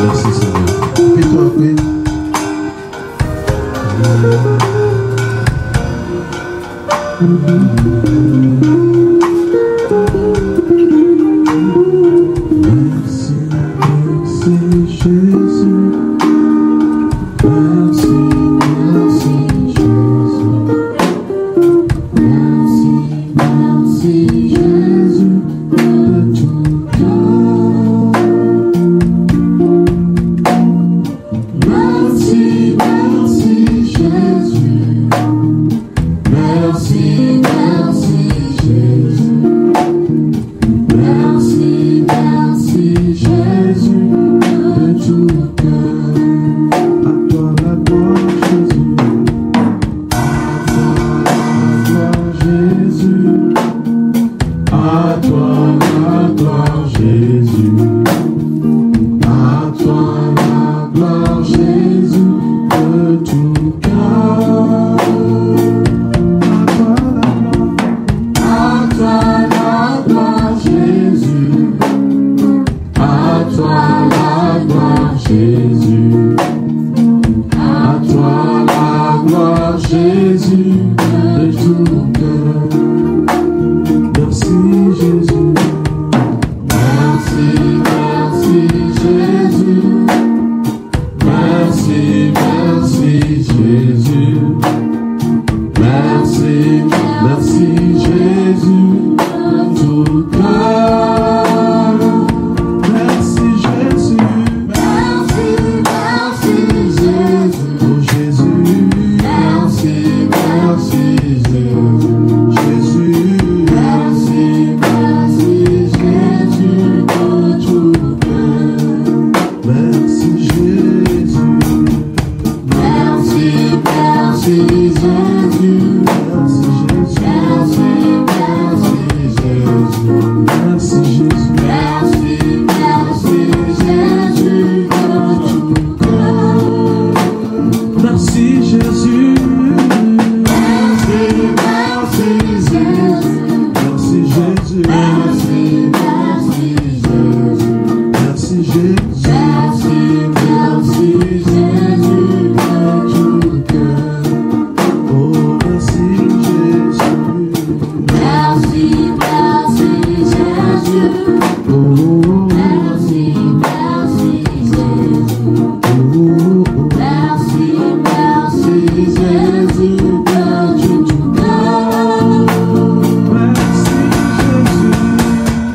Merci Seigneur. Et toi après. Merci, merci Jésus. Merci, merci Jésus. Merci, merci Jésus de tout cœur. Merci, merci Jésus. Merci, merci Jésus. Merci, merci Jésus de tout cœur. À toi la gloire Jésus. À toi la gloire Jésus. À toi la gloire Jésus. À toi la gloire Jésus de tout cœur. À toi la gloire Jésus. À toi la gloire Jésus. À toi la gloire Jésus de tout cœur. Merci Jésus. Merci, merci Jésus. Merci, merci Jésus. Merci, merci Jésus de tout cœur. Merci Jésus. Merci, merci Jésus. Oh Jésus. Merci, merci Jésus. Jésus. Merci, merci Jésus de tout cœur. Merci Jésus. Merci, merci Jésus. Merci Jésus. Merci, merci Jésus. Merci Jésus. Merci, merci Jésus de tout cœur. Merci Jésus. Merci, merci Jésus. Merci Jésus. Merci, merci Jésus. Merci Jésus. Merci, merci Jésus de tout cœur. Oh merci Jésus. Merci, merci Jésus. Oh merci, merci Jésus. Oh merci, merci Jésus de tout cœur. Merci Jésus.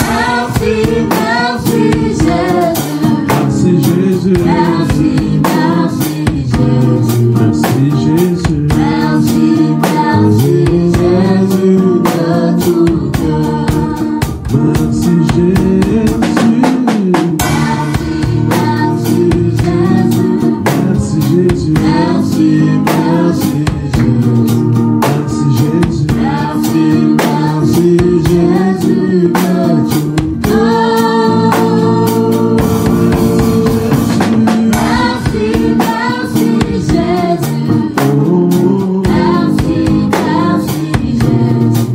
Merci, merci Jésus. Merci Jésus. Merci, merci Jésus. Merci Jésus. Merci, merci Jésus de tout cœur. Merci Jésus. Merci, merci Jésus. Merci Jésus. Merci, merci Jésus. Merci Jésus. Merci, merci Jésus de tout cœur. Merci, merci Jésus. Oh merci, merci Jésus.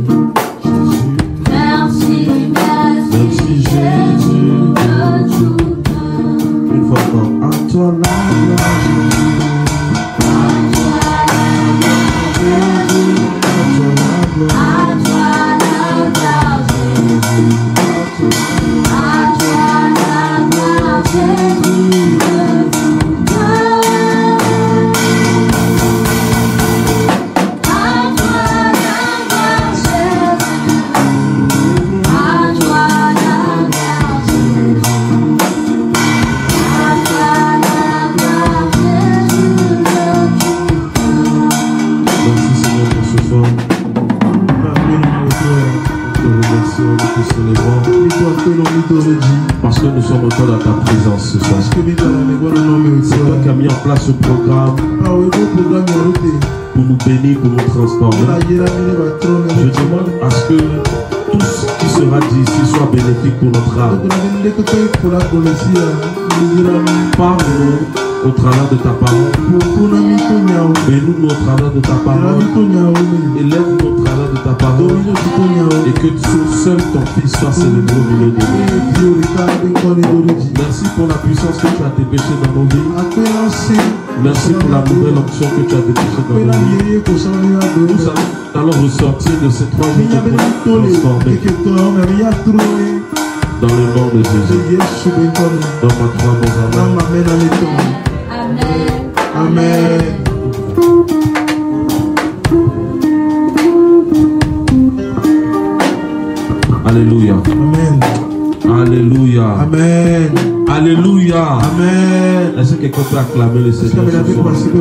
Merci, merci Jésus de tout cœur. Une fois encore, à toi la gloire Jésus. À toi la gloire Jésus. À toi la gloire Jésus. À toi la gloire Jésus de tout cœur. À toi la gloire Jésus. À toi la gloire Jésus. À toi la gloire Jésus de tout cœur. Merci Seigneur pour ce soir. Parce que nous sommes autour de ta présence ce soir. C'est toi qui as mis en place ce programme pour nous bénir, pour nous transformer. Je demande à ce que tout ce qui sera dit ici soit bénéfique pour notre âme. Parle-nous au travers de ta parole. Bénis-nous au travers de ta parole. Élève-nous au travers de ta parole. Et que seul ton Fils soit célébré au milieu de nous. Merci pour la puissance que tu as dépêchée dans nos vies. Merci pour la nouvelle option que tu as dépêchée dans nos vies. Nous allons ressortir de ces 3 jours transformés. Dans le nom de Jésus. Dans ma 3 bons amens. Amen. Alléluia. Amen. Alléluia. Amen. Alléluia. Amen. Est-ce que quelqu'un peut acclamer le Seigneur ce soir? Acclame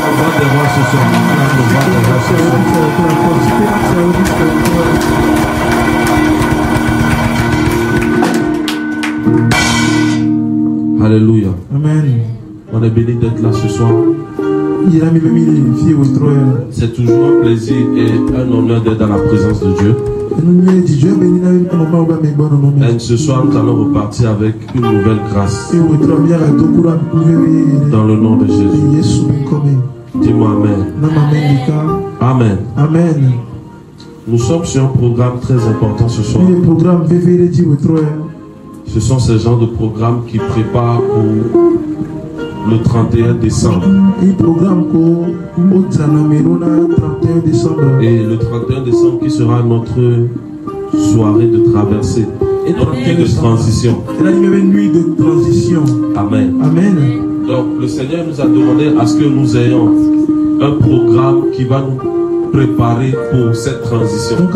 le roi des rois ce soir. Acclame le roi des rois ce soir. Alléluia. Amen. On est béni d'être là ce soir. C'est toujours un plaisir et un honneur d'être dans la présence de Dieu. Et ce soir, nous allons repartir avec une nouvelle grâce. Dans le nom de Jésus. Dis-moi Amen. Amen. Amen. Nous sommes sur un programme très important ce soir. Ce sont ces genres de programmes qui préparent pour le 31 décembre. Et le 31 décembre qui sera notre soirée de traversée et notre nuit de transition. Amen. Amen. Donc le Seigneur nous a demandé à ce que nous ayons un programme qui va nous préparer pour cette transition. Donc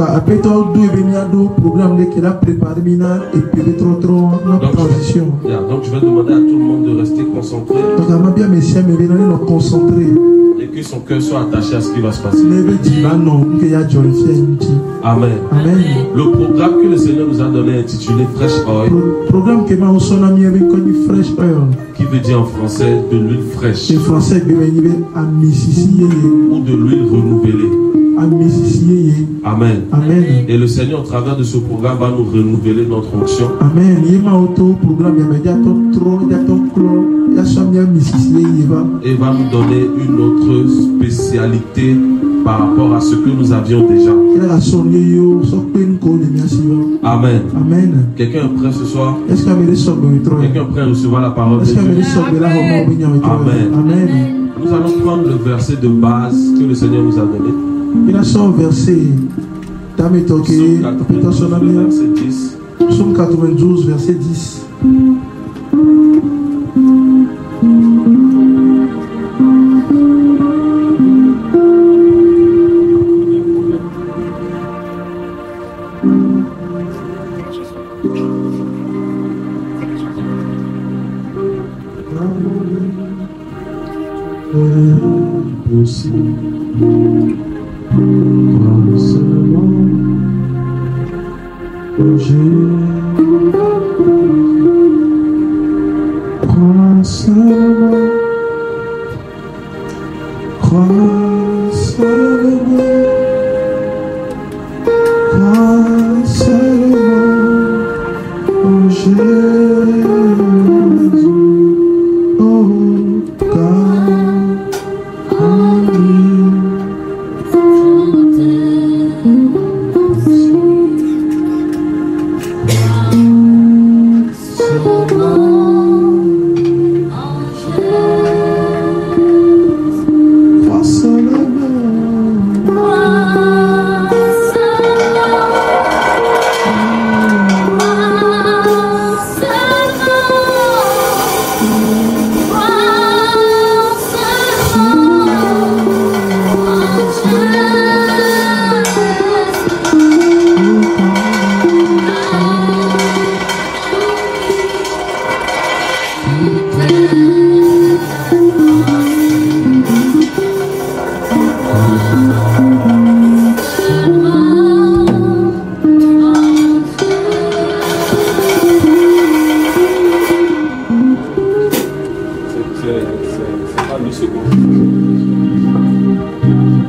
je vais demander à tout le monde de rester concentré et que son cœur soit attaché à ce qui va se passer. Amen. Amen. Le programme que le Seigneur nous a donné intitulé Fresh Oil, qui veut dire en français de l'huile fraîche ou de l'huile renouvelée. Amen. Amen. Et le Seigneur, au travers de ce programme, va nous renouveler notre onction. Amen. Et va nous donner une autre spécialité par rapport à ce que nous avions déjà. Amen. Amen. Quelqu'un est prêt ce soir? Quelqu'un est prêt à recevoir la parole de Dieu? Amen. Amen. Nous allons prendre le verset de base que le Seigneur nous a donné. Psaume 92, verset 10.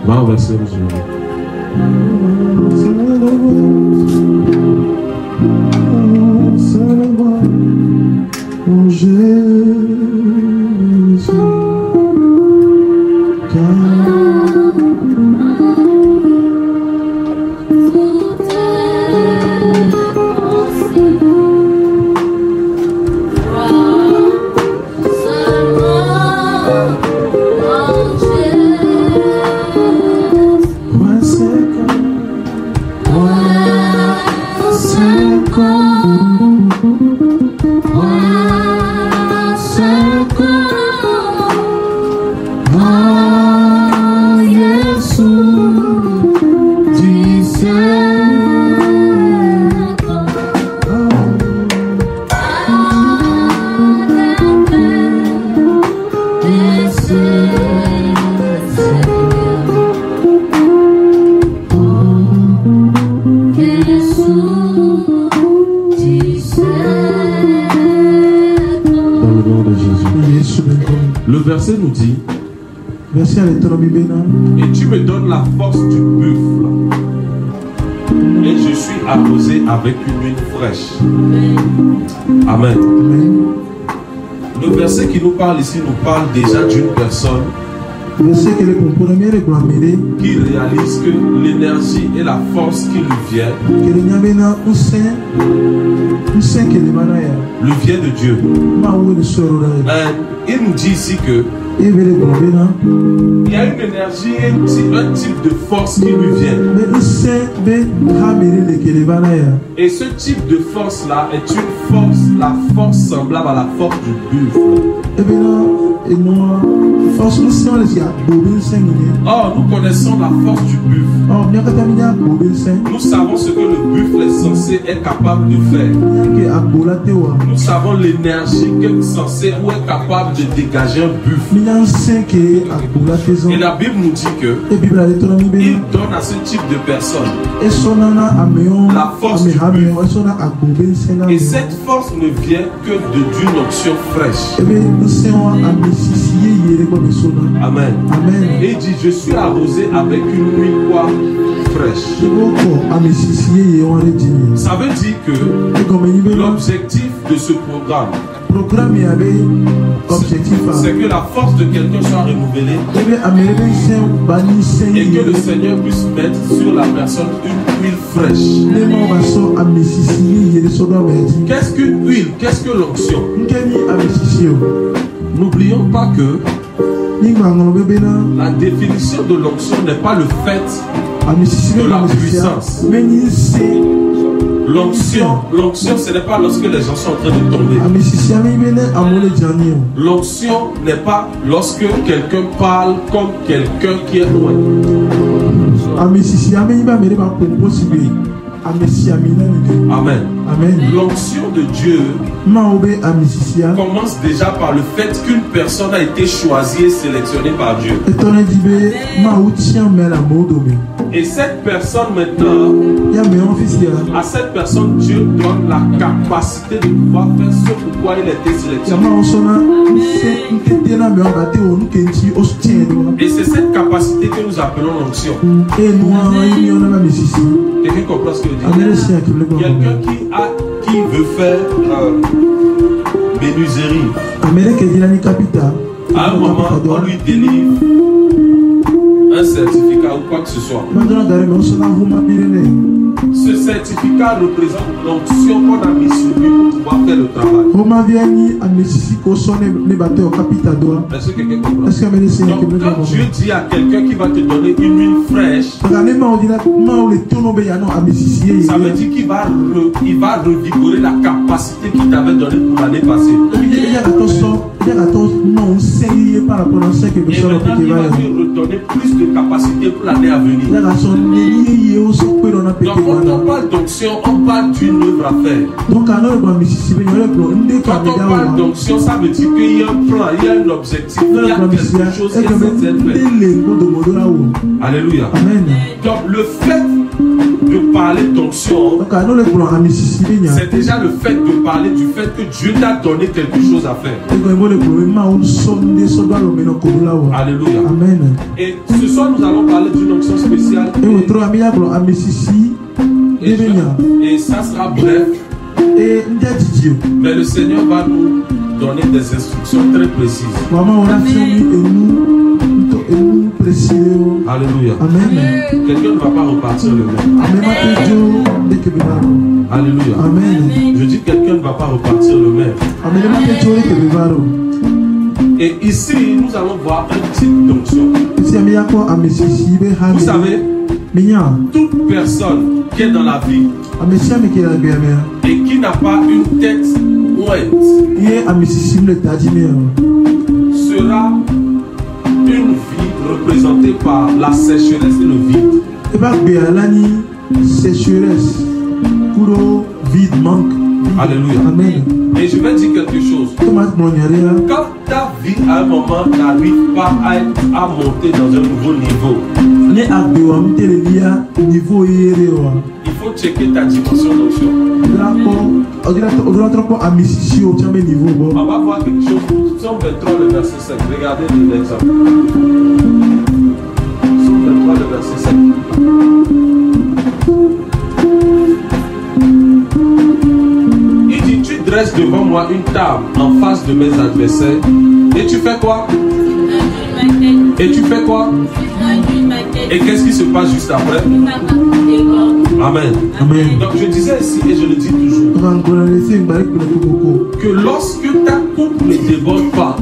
Va au verset original. Le verset nous dit, et tu me donnes la force du buffle, et je suis arrosé avec une huile fraîche. Amen. Le verset qui nous parle ici nous parle déjà d'une personne qui réalise que l'énergie et la force qui lui vient de Dieu. Il nous dit ici que il y a une énergie et un type de force qui lui vient. Et ce type de force-là est une force, la force semblable à la force du buffle. Or, nous connaissons la force du buffle. Nous savons ce que le buffle est censé être capable de faire. Nous savons l'énergie qu'il est censé ou est capable de dégager un buffle. Et la Bible nous dit que il donne à ce type de personne la force du buffle. Et cette force ne vient que d'une onction fraîche. Amen. Et il dit, je suis arrosé avec une huile fraîche. Ça veut dire que l'objectif de ce programme, c'est que la force de quelqu'un soit renouvelée et que le Seigneur puisse mettre sur la personne une huile fraîche. Qu'est-ce qu'une huile? Qu'est-ce que l'onction? N'oublions pas que la définition de l'onction n'est pas le fait de la puissance. L'onction, ce n'est pas lorsque les gens sont en train de tomber. L'onction n'est pas lorsque quelqu'un parle comme quelqu'un qui est loin. Amen. L'onction de Dieu commence déjà par le fait qu'une personne a été choisie et sélectionnée par Dieu. Et cette personne maintenant, à cette personne, Dieu donne la capacité de pouvoir faire ce pourquoi il a été sélectionné. Et c'est cette capacité que nous appelons l'onction. Quelqu'un comprend ce que je dis? Quelqu'un qui veut faire menuiserie. À un moment, on lui délivre un certificat ou quoi que ce soit. Ce certificat représente l'onction qu'on a mis sur lui pour pouvoir faire le travail. Est-ce que quelqu'un comprend? Donc, quand Dieu dit à quelqu'un qui va te donner une huile fraîche, ça veut dire qu'il va revigorer la capacité qu'il t'avait donnée pour l'année passée. Et maintenant, il va lui redonner plus de capacité pour l'année à venir. Donc, quand on parle d'onction, on parle d'une œuvre à faire. Quand on parle d'onction, ça veut dire qu'il y a un plan, il y a un objectif, il y a quelque chose qui est censé être fait. Alléluia. Donc, le fait de parler d'onction, c'est déjà le fait de parler du fait que Dieu t'a donné quelque chose à faire. Alléluia. Et ce soir, nous allons parler d'une onction spéciale. Et ça sera bref. Mais le Seigneur va nous donner des instructions très précises. Alléluia. Amen. Quelqu'un ne va pas repartir le même. Alléluia. Amen. Je dis quelqu'un ne va pas repartir le même. Et ici, nous allons voir un type d'onction. Vous savez, toute personne qui est dans la vie et qui n'a pas une tête ouette sera une vie représentée par la sécheresse et le vide. Vide, manque. Alléluia. Amen. Et je vais dire quelque chose. Quand ta vie à un moment n'arrive pas à monter dans un nouveau niveau, il faut checker ta dimension d'onction. On va voir quelque chose. Somme 23, le verset 5. Regardez l'exemple. Somme 23, le verset 5. Il dit, tu dresses devant moi une table en face de mes adversaires. Et tu fais quoi? Et tu fais quoi? Et qu'est-ce qui se passe juste après? Amen. Amen. Donc je disais ici et je le dis toujours que lorsque ta coupe ne déborde pas,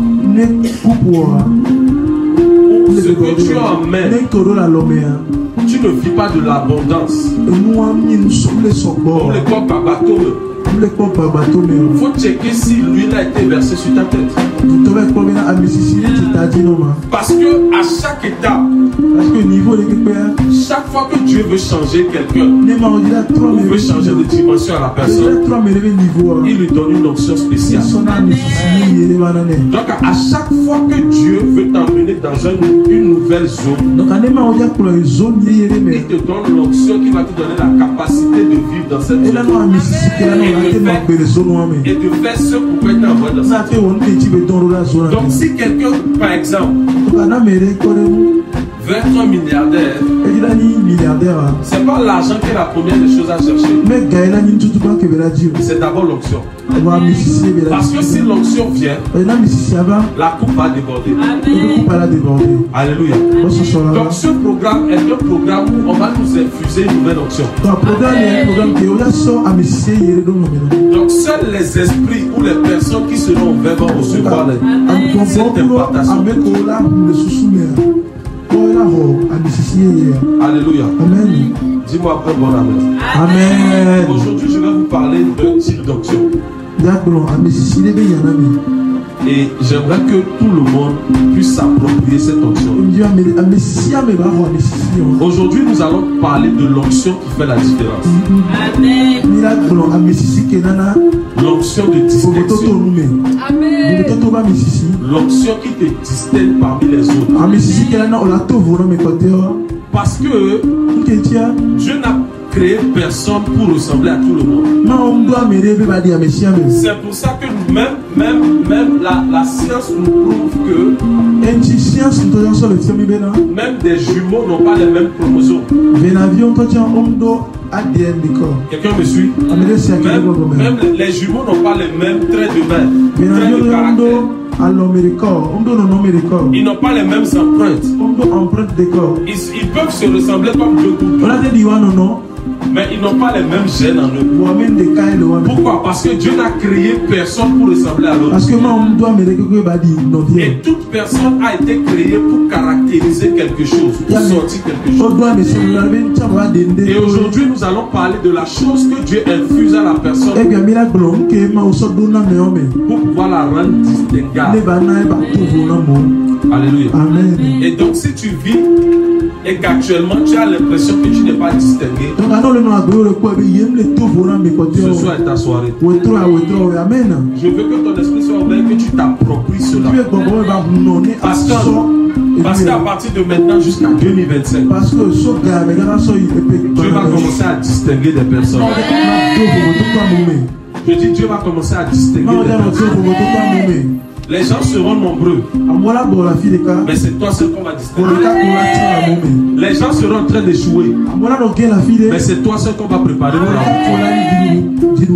ce que tu as en main, tu ne vis pas de l'abondance. Comme le corps par bateau. Il faut checker si l'huile a été versée sur ta tête. Parce que à chaque étape, chaque fois que Dieu veut changer quelqu'un, ou veut changer de dimension à la personne, il lui donne une onction spéciale. Donc à chaque fois que Dieu veut t'emmener dans une nouvelle zone, il te donne l'onction qui va te donner la capacité de vivre dans cette zone. Et de faire ce pour être envoyé dans cette zone. Donc si quelqu'un, par exemple, veut être un milliardaire, c'est pas l'argent qui est la première des choses à chercher. C'est d'abord l'onction. Parce que si l'onction vient, la coupe va déborder. Alléluia. Donc ce programme est un programme où on va nous infuser une nouvelle onction. Donc seuls les esprits ou les personnes qui seront ouvertes vont recevoir cette impartation. Alléluia. Amen. Dis-moi après bon amen. Amen. Aujourd'hui, je vais vous parler d'un type d'onction. Et j'aimerais que tout le monde puisse s'approprier cette onction. Aujourd'hui, nous allons parler de l'onction qui fait la différence. L'onction de distinction. L'onction qui te distingue parmi les autres. Parce que Dieu n'a créé personne pour ressembler à tout le monde. C'est pour ça que même la science nous prouve que même des jumeaux n'ont pas les mêmes chromosomes. Quelqu'un me suit? Même les jumeaux n'ont pas les mêmes traits de main, traits de caractère. Ils n'ont pas les mêmes empreintes. Ils peuvent se ressembler comme deux couples. Mais ils n'ont pas les mêmes gènes en eux. Pourquoi? Parce que Dieu n'a créé personne pour ressembler à l'autre. Et toute personne a été créée pour caractériser quelque chose, pour sortir quelque chose. Et aujourd'hui, nous allons parler de la chose que Dieu infuse à la personne pour pouvoir la rendre distinguable. Alléluia. Amen. Et donc, si tu vis et qu'actuellement tu as l'impression que tu n'es pas distingué, ce soir est ta soirée. Je veux que ton esprit soit ouvert, que tu t'appropries cela. Parce qu'à partir de maintenant jusqu'à 2025, Dieu va commencer à distinguer des personnes. Je dis Dieu va commencer à distinguer des personnes. Les gens seront nombreux, mais c'est toi seul qu'on va distinguer. Les gens seront en train d'échouer, mais c'est toi seul qu'on va préparer pour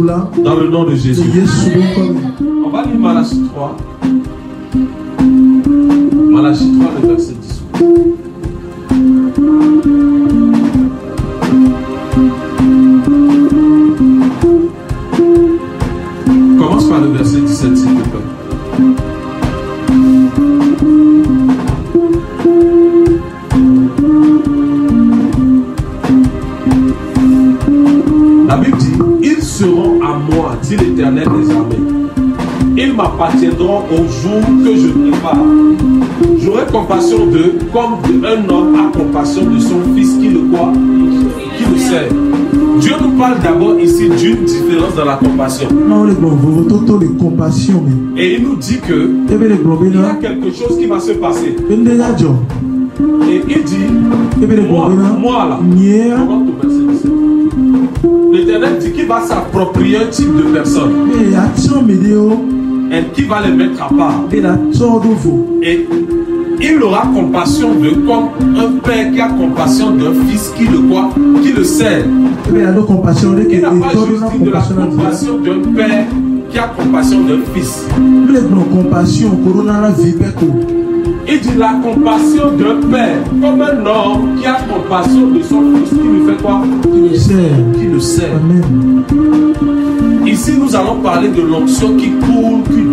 la. Dans le nom de Jésus. On va lire Malachie 3. Malachie 3, le verset 10. Commence par le verset 17, s'il te plaît. La Bible dit, ils seront à moi, dit l'Éternel des armées. Ils m'appartiendront au jour que je prépare. J'aurai compassion d'eux comme un homme a compassion de son fils qui le quoi, qui le sert. Dieu nous parle d'abord ici d'une différence dans la compassion. Et il nous dit que il y a quelque chose qui va se passer. Et il dit, moi là, l'Éternel dit qu'il va s'approprier un type de personne et qui va les mettre à part. Et il aura compassion d'eux comme un père qui a compassion d'un fils qui le quoi, qui le sert. Il n'a pas juste dit de la compassion d'un père qui a compassion d'un fils. Il dit la compassion d'un père comme un homme qui a compassion de son fils qui lui fait quoi? Qui le sert. Amen. Ici, nous allons parler de l'onction qui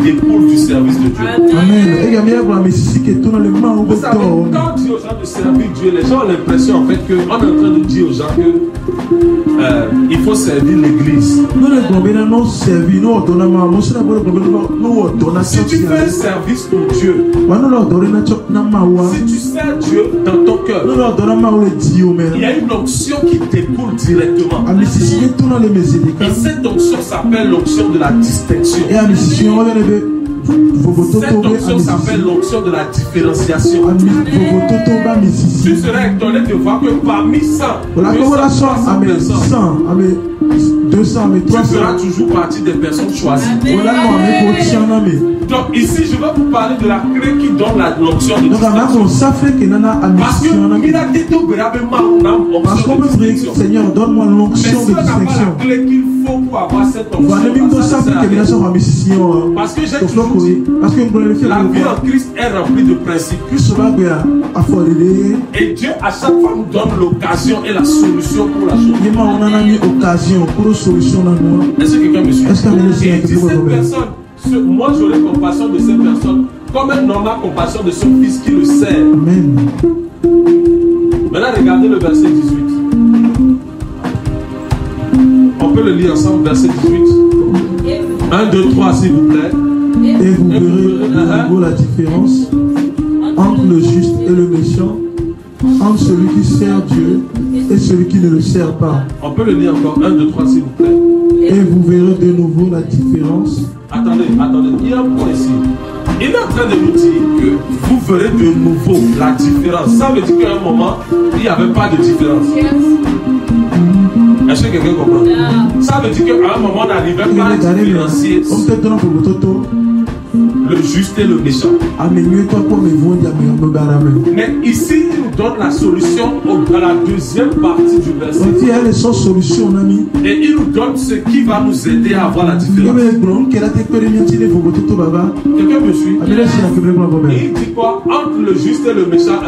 découle du service de Dieu. Amen. Vous savez, quand on dit aux gens de servir Dieu, les gens ont l'impression en fait qu'on est en train de dire aux gens que il faut servir l'église. Si tu fais un service pour Dieu, si tu sers Dieu dans ton cœur, il y a une onction qui découle directement. Et cette onction s'appelle l'onction de la distinction. Cette onction s'appelle l'onction de la différenciation. Tu serais étonné de voir que parmi 100, 200 personnes, tu feras toujours partie des personnes choisies. Donc ici, je vais vous parler de la clé qui donne l'onction de distinction. Parce que il a dit tout parce que Seigneur, donne-moi l'onction de distinction. La clé qu'il faut pour avoir cette onction. Parce que j'ai toujours dit, la vie en Christ est remplie de principes. Et Dieu à chaque fois nous donne l'occasion et la solution pour la chose. Est-ce que quelqu'un me suit? Et dit cette personne, moi j'aurai compassion de cette personne comme un homme a compassion de son fils qui le sert. Amen. Maintenant regardez le verset 18. On peut le lire ensemble, verset 18. 1, 2, 3 s'il vous plaît. Et vous verrez de nouveau la différence entre le juste et le méchant, entre celui qui sert Dieu et celui qui ne le sert pas. On peut le lire encore, 1, 2, 3 s'il vous plaît. Et vous verrez de nouveau la différence. Attendez, il y a un point ici. Il est en train de nous dire que vous verrez de nouveau la différence. Ça veut dire qu'à un moment, il n'y avait pas de différence. Est-ce que quelqu'un comprend? Ça veut dire qu'à un moment, on n'arrivait pas à différencier le juste et le méchant. Mais ici, il nous donne la solution à la deuxième partie du verset. Et il nous donne ce qui va nous aider à avoir la différence. Quelqu'un me suit? Et il dit quoi? Entre le juste et le méchant,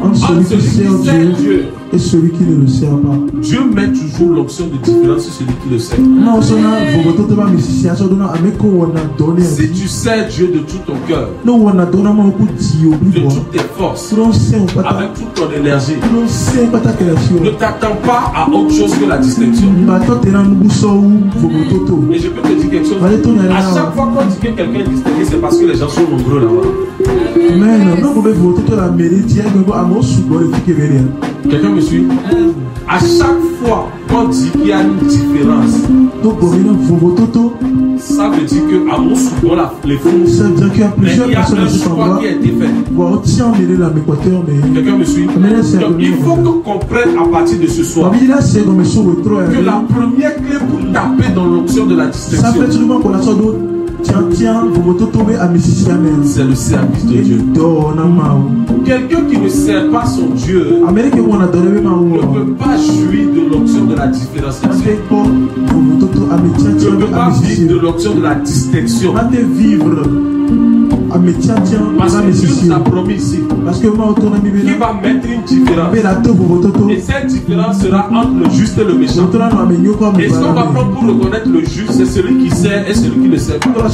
entre celui qui sert Dieu et celui qui ne le sert pas. Dieu met toujours l'option de différence sur celui qui le sert. Si tu sers Dieu de tout ton cœur, de toutes tes forces, avec toute ton énergie, ne t'attends pas à autre chose que la distinction. Et je peux te dire quelque chose. À chaque fois qu'on dit que quelqu'un est distingué, c'est parce que les gens sont nombreux là-bas. Quelqu'un me suit? À chaque fois qu'on dit qu'il y a une différence, ça veut dire qu'à mon souvent les fous, il y a un choix qui a été fait. Quelqu'un me suit? Donc il faut qu'on comprenne à partir de ce soir que la première clé pour taper dans l'option de la distinction, c'est le service de Dieu. Quelqu'un qui ne sert pas son Dieu ne peut pas jouir de l'option de la différenciation. Ne peut pas vivre de l'option de la distinction. Parce que Dieu nous a promis ici qu'il va mettre une différence. Et cette différence sera entre le juste et le méchant. Et ce qu'on va prendre pour reconnaître le juste, c'est celui qui sait et celui qui ne sait pas.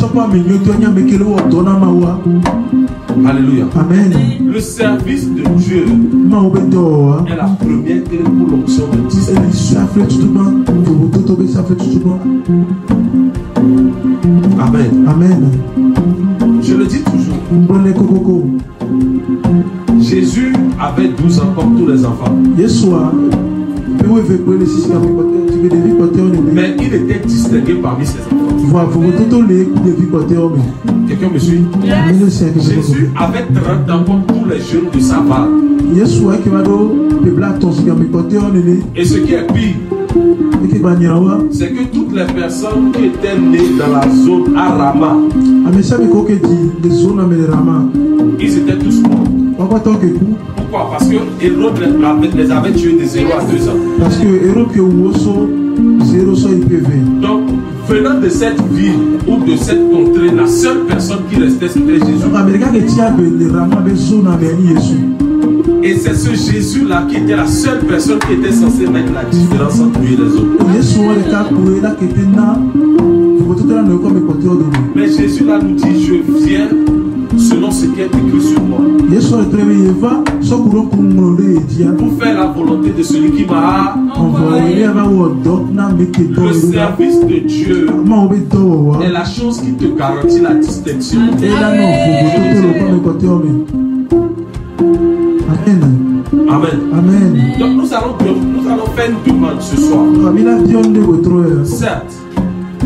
Alléluia. Amen. Le service de Dieu est la première clé pour l'onction de distinction. Amen. Amen. Je le dis toujours. Jésus avait 12 ans comme tous les enfants. Mais il était distingué parmi ses enfants. Quelqu'un me suit? Jésus avait 30 ans comme tous les jeunes de sa vague. Et ce qui est pire, c'est que toutes les personnes qui étaient nées dans la zone Arama, ils étaient tous morts. Pourquoi? Parce que Hérode les avait tués de 0 à 2 ans. Parce que Hérode 0 soit IPV. Donc, venant de cette ville ou de cette contrée, la seule personne qui restait, c'était Jésus. Et c'est ce Jésus-là qui était la seule personne qui était censée mettre la différence entre lui et les autres. Mais Jésus-là nous dit, je viens selon ce qui est écrit sur moi. Pour faire la volonté de celui qui m'a envoyé. Le service de Dieu est la chose qui te garantit la distinction. Amen. Amen. Donc nous allons faire une demande ce soir. Certes.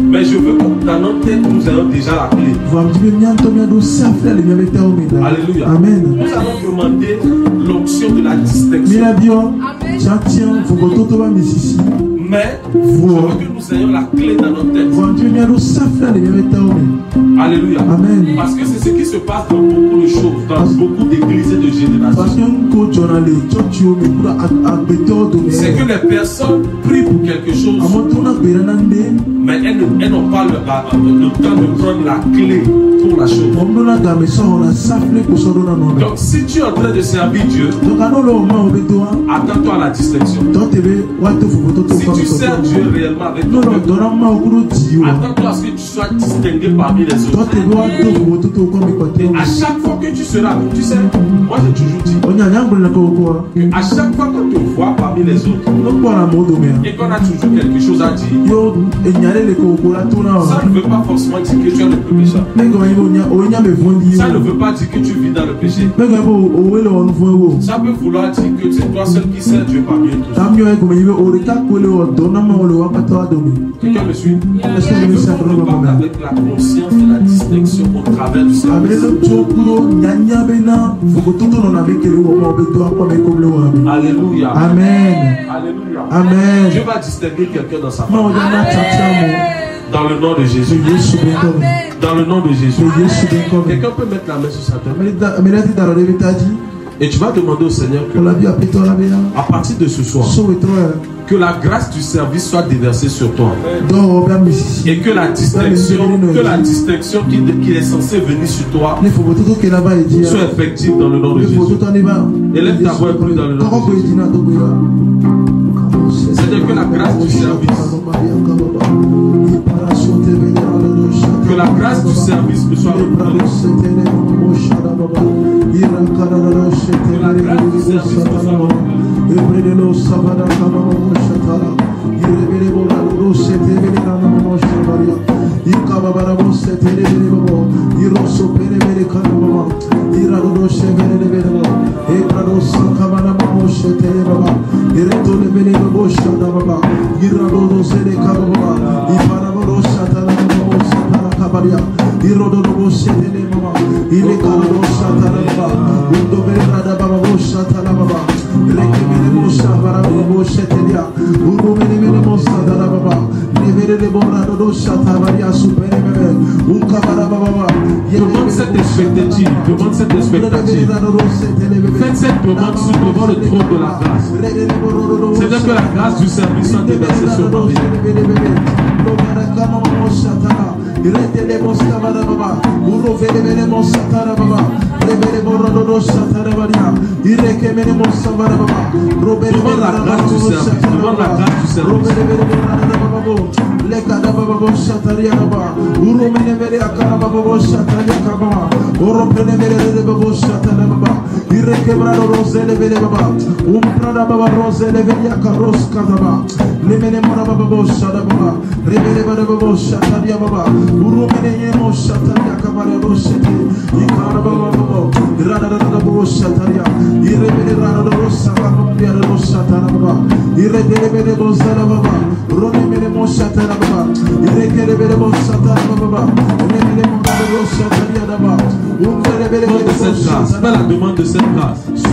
Mais je veux que dans notre tête, nous ayons déjà la clé. Alléluia. Amen. Nous allons demander l'onction de la distinction. Mais je veux que nous ayons la clé dans notre tête. Alléluia. Amen. Parce que c'est ce qui se passe dans beaucoup de choses, dans beaucoup d'églises et de générations. C'est que les personnes prient pour quelque chose, mais elles n'ont pas le temps de prendre la clé pour la chose. Donc si tu es en train de servir Dieu, attends-toi à la distinction. Si tu sers Dieu réellement avec ton cœur, attends-toi à ce que tu sois distingué parmi les autres. Et à chaque fois que tu seras, tu sais, moi j'ai toujours dit que à chaque fois qu'on te voit parmi les autres et qu'on a toujours quelque chose à dire, ça ne veut pas forcément dire que tu es le plus méchant. Ça ne veut pas dire que tu vis dans le péché. Ça peut vouloir dire que c'est toi seul qui sert Dieu parmi tous. Quelqu'un me suit? Est-ce que je parle avec la conscience de la distinction au travers du service? Alléluia. Amen. Alléluia. Amen. Dieu va distinguer quelqu'un dans sa famille. Dans le nom de Jésus. Dans le nom de Jésus. Quelqu'un peut mettre la main sur sa tête. Et tu vas demander au Seigneur que à partir de ce soir, que la grâce du service soit déversée sur toi. Et que la distinction qui est censée venir sur toi soit effective dans le nom de Jésus. Élève ta voix plus dans le nom de Jésus. C'est-à-dire que la grâce du service, que la grâce du service me soit reconnaissée. Que la grâce du service me soit reconnaissée. Demande cette expectative. Demande cette expectative. Faites cette demande devant le trône de la grâce. C'est-à-dire que la grâce du service soit déversée sur ma vie. Demande la grâce du service. Demande la grâce du service. Fais la demande de cette grâce. Dans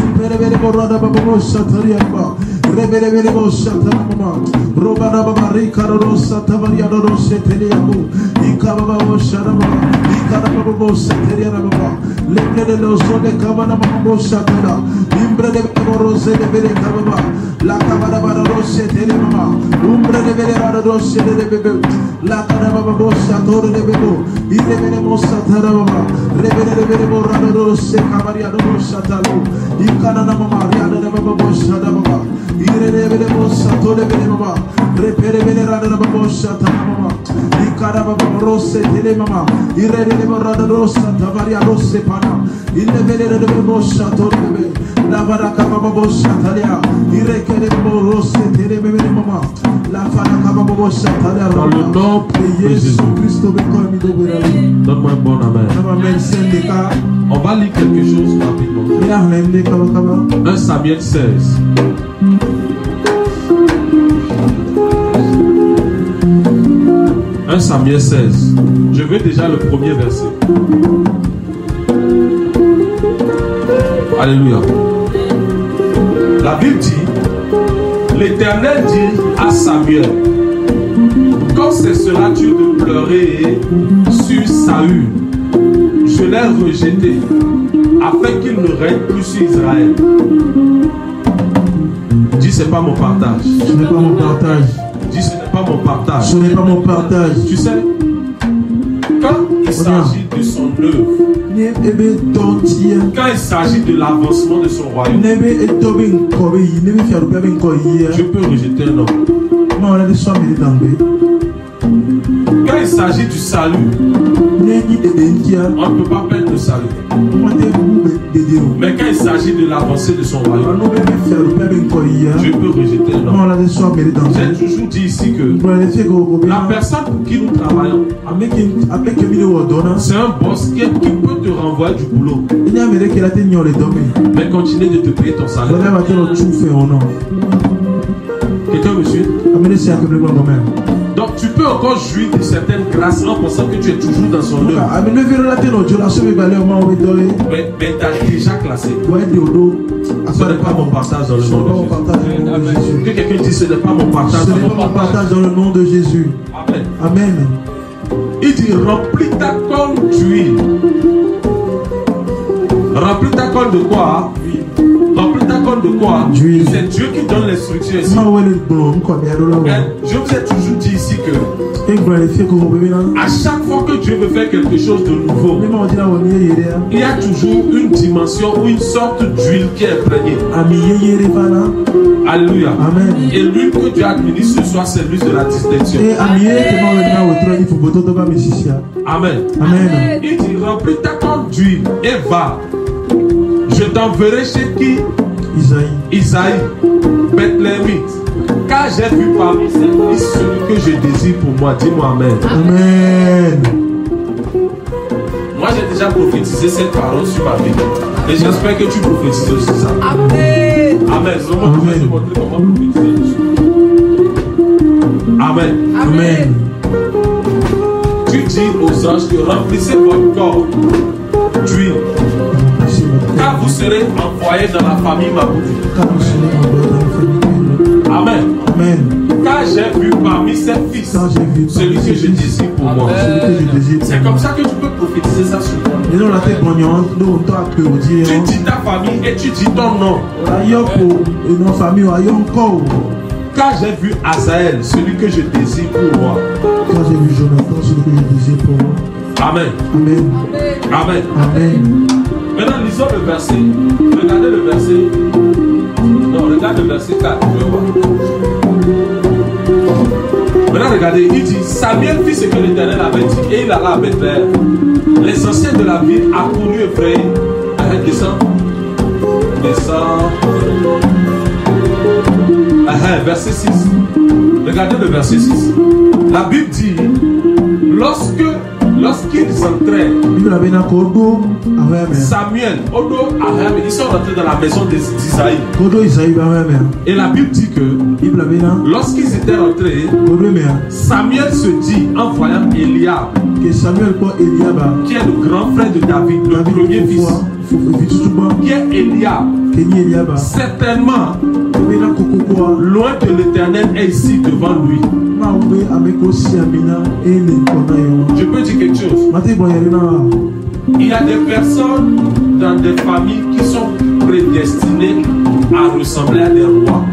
le nom de Jésus. Donne-moi un bon amen. On va lire quelque chose rapidement. 1 Samuel 16. Samuel 16. Je veux déjà le premier verset. Alléluia. La Bible dit, l'Éternel dit à Samuel, quand cessera-tu de pleurer sur Saül? Je l'ai rejeté, afin qu'il ne règne plus sur Israël. Dis, c'est pas mon partage. Ce n'est pas mon partage. Dis, ce n'est pas mon partage. Ce n'est pas mon partage. Tu sais, quand il s'agit de son œuvre, quand il s'agit de l'avancement de son royaume, je peux rejeter un homme. Quand il s'agit du salut, on ne peut pas perdre le salut. Mais quand il s'agit de l'avancée de son royaume, je peux rejeter un homme. J'ai toujours dit ici que la personne pour qui nous travaillons, c'est un boss qui peut te renvoyer du boulot, mais continuer de te payer ton salaire. Quelqu'un me suit? Donc tu peux encore jouir de certaines grâces en pensant que tu es toujours dans son œuvre. Mais tu as déjà classé. Ce n'est pas mon partage dans le nom de Jésus. Que quelqu'un dise, ce n'est pas mon partage dans le nom de Jésus. Amen. Amen. Il dit, remplis ta corne d'huile. Remplis ta corne de quoi? Remplis ta corne de quoi? C'est Dieu qui donne l'instruction ici. Je vous ai toujours dit ici que à chaque fois que Dieu veut faire quelque chose de nouveau, il y a toujours une dimension ou une sorte d'huile qui est imprégnée. Alléluia. Amen. Et l'huile que Dieu administre ce soir, c'est l'huile de la distinction. Amen. Amen. Il dit, remplis ta corne d'huile et va. Je t'enverrai chez qui? Isaïe, Bethléemite. Car j'ai vu parmi ces fils celui que je désire pour moi. Dis-moi Amen. Amen. Moi j'ai déjà prophétisé cette parole sur ma vie. Et j'espère que tu prophétises aussi ça. Amen. Amen. Je vais te montrer comment prophétiser dessus. Amen. Amen. Tu dis aux anges que remplissez votre corps d'huile. Car vous serez envoyés dans la famille Mabouti. Amen. Amen. Car j'ai vu parmi ses fils celui que je désire pour moi. C'est comme ça que tu peux prophétiser ça sur toi. Tu dis ta famille et tu dis ton nom. Car j'ai vu Azaël, celui que je désire pour moi. Quand j'ai vu Jonathan, celui que je désire pour moi. Amen. Amen. Amen. Amen. Maintenant, lisons le verset. Regardez le verset. Non, regarde le verset 4. Je veux voir. Maintenant, regardez. Il dit, Samuel fit ce que l'Éternel avait dit et il alla à Bethléem. Les anciens de la ville accoururent effrayés. Arrête, descend. Descend. Verset 6. Regardez le verset 6. La Bible dit, lorsqu'ils entraient, Samuel, Odo, Aram, ils sont rentrés dans la maison d'Isaïe. Et la Bible dit que lorsqu'ils étaient rentrés, Samuel se dit en voyant Eliab, qui est le grand frère de David, le premier fils, qui est Eliab, certainement loin de l'Éternel est ici devant lui. Je peux dire quelque chose. Il y a des personnes dans des familles qui sont prédestinées à ressembler à des rois.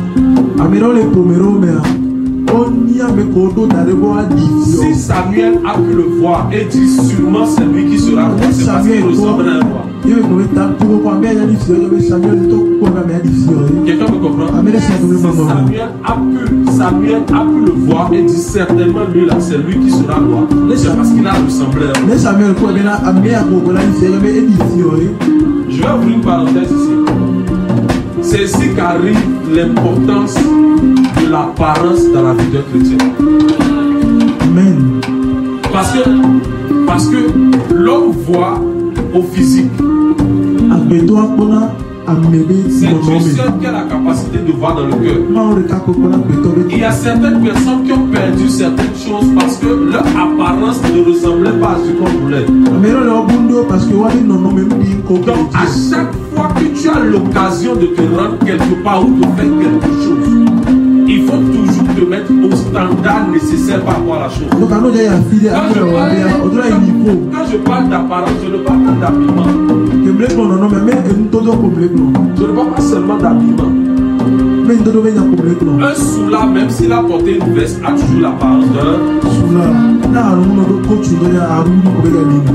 Si Samuel a pu le voir et dit sûrement c'est lui qui sera roi, c'est parce qu'il ressemble à un roi. Quelqu'un me comprend? Si Samuel a pu le voir et dit certainement lui là c'est lui qui sera roi, c'est parce qu'il a ressemblé à un roi. Je vais ouvrir une parenthèse ici. C'est ici qu'arrive l'importance de l'apparence dans la vie d'un chrétien. Amen. Parce que l'homme voit au physique. C'est Dieu seul qui a la capacité de voir dans le cœur. Il y a certaines personnes qui ont perdu certaines choses parce que leur apparence ne ressemblait pas à ce qu'on voulait. Donc à chaque fois que tu as l'occasion de te rendre quelque part ou de faire quelque chose, il faut toujours te mettre au standard nécessaire par rapport à la chose. Quand je parle d'apparence, je ne parle pas d'habillement. Je ne parle pas seulement d'habillement. Un soula, même s'il a porté une veste, a toujours l'apparence d'un soula.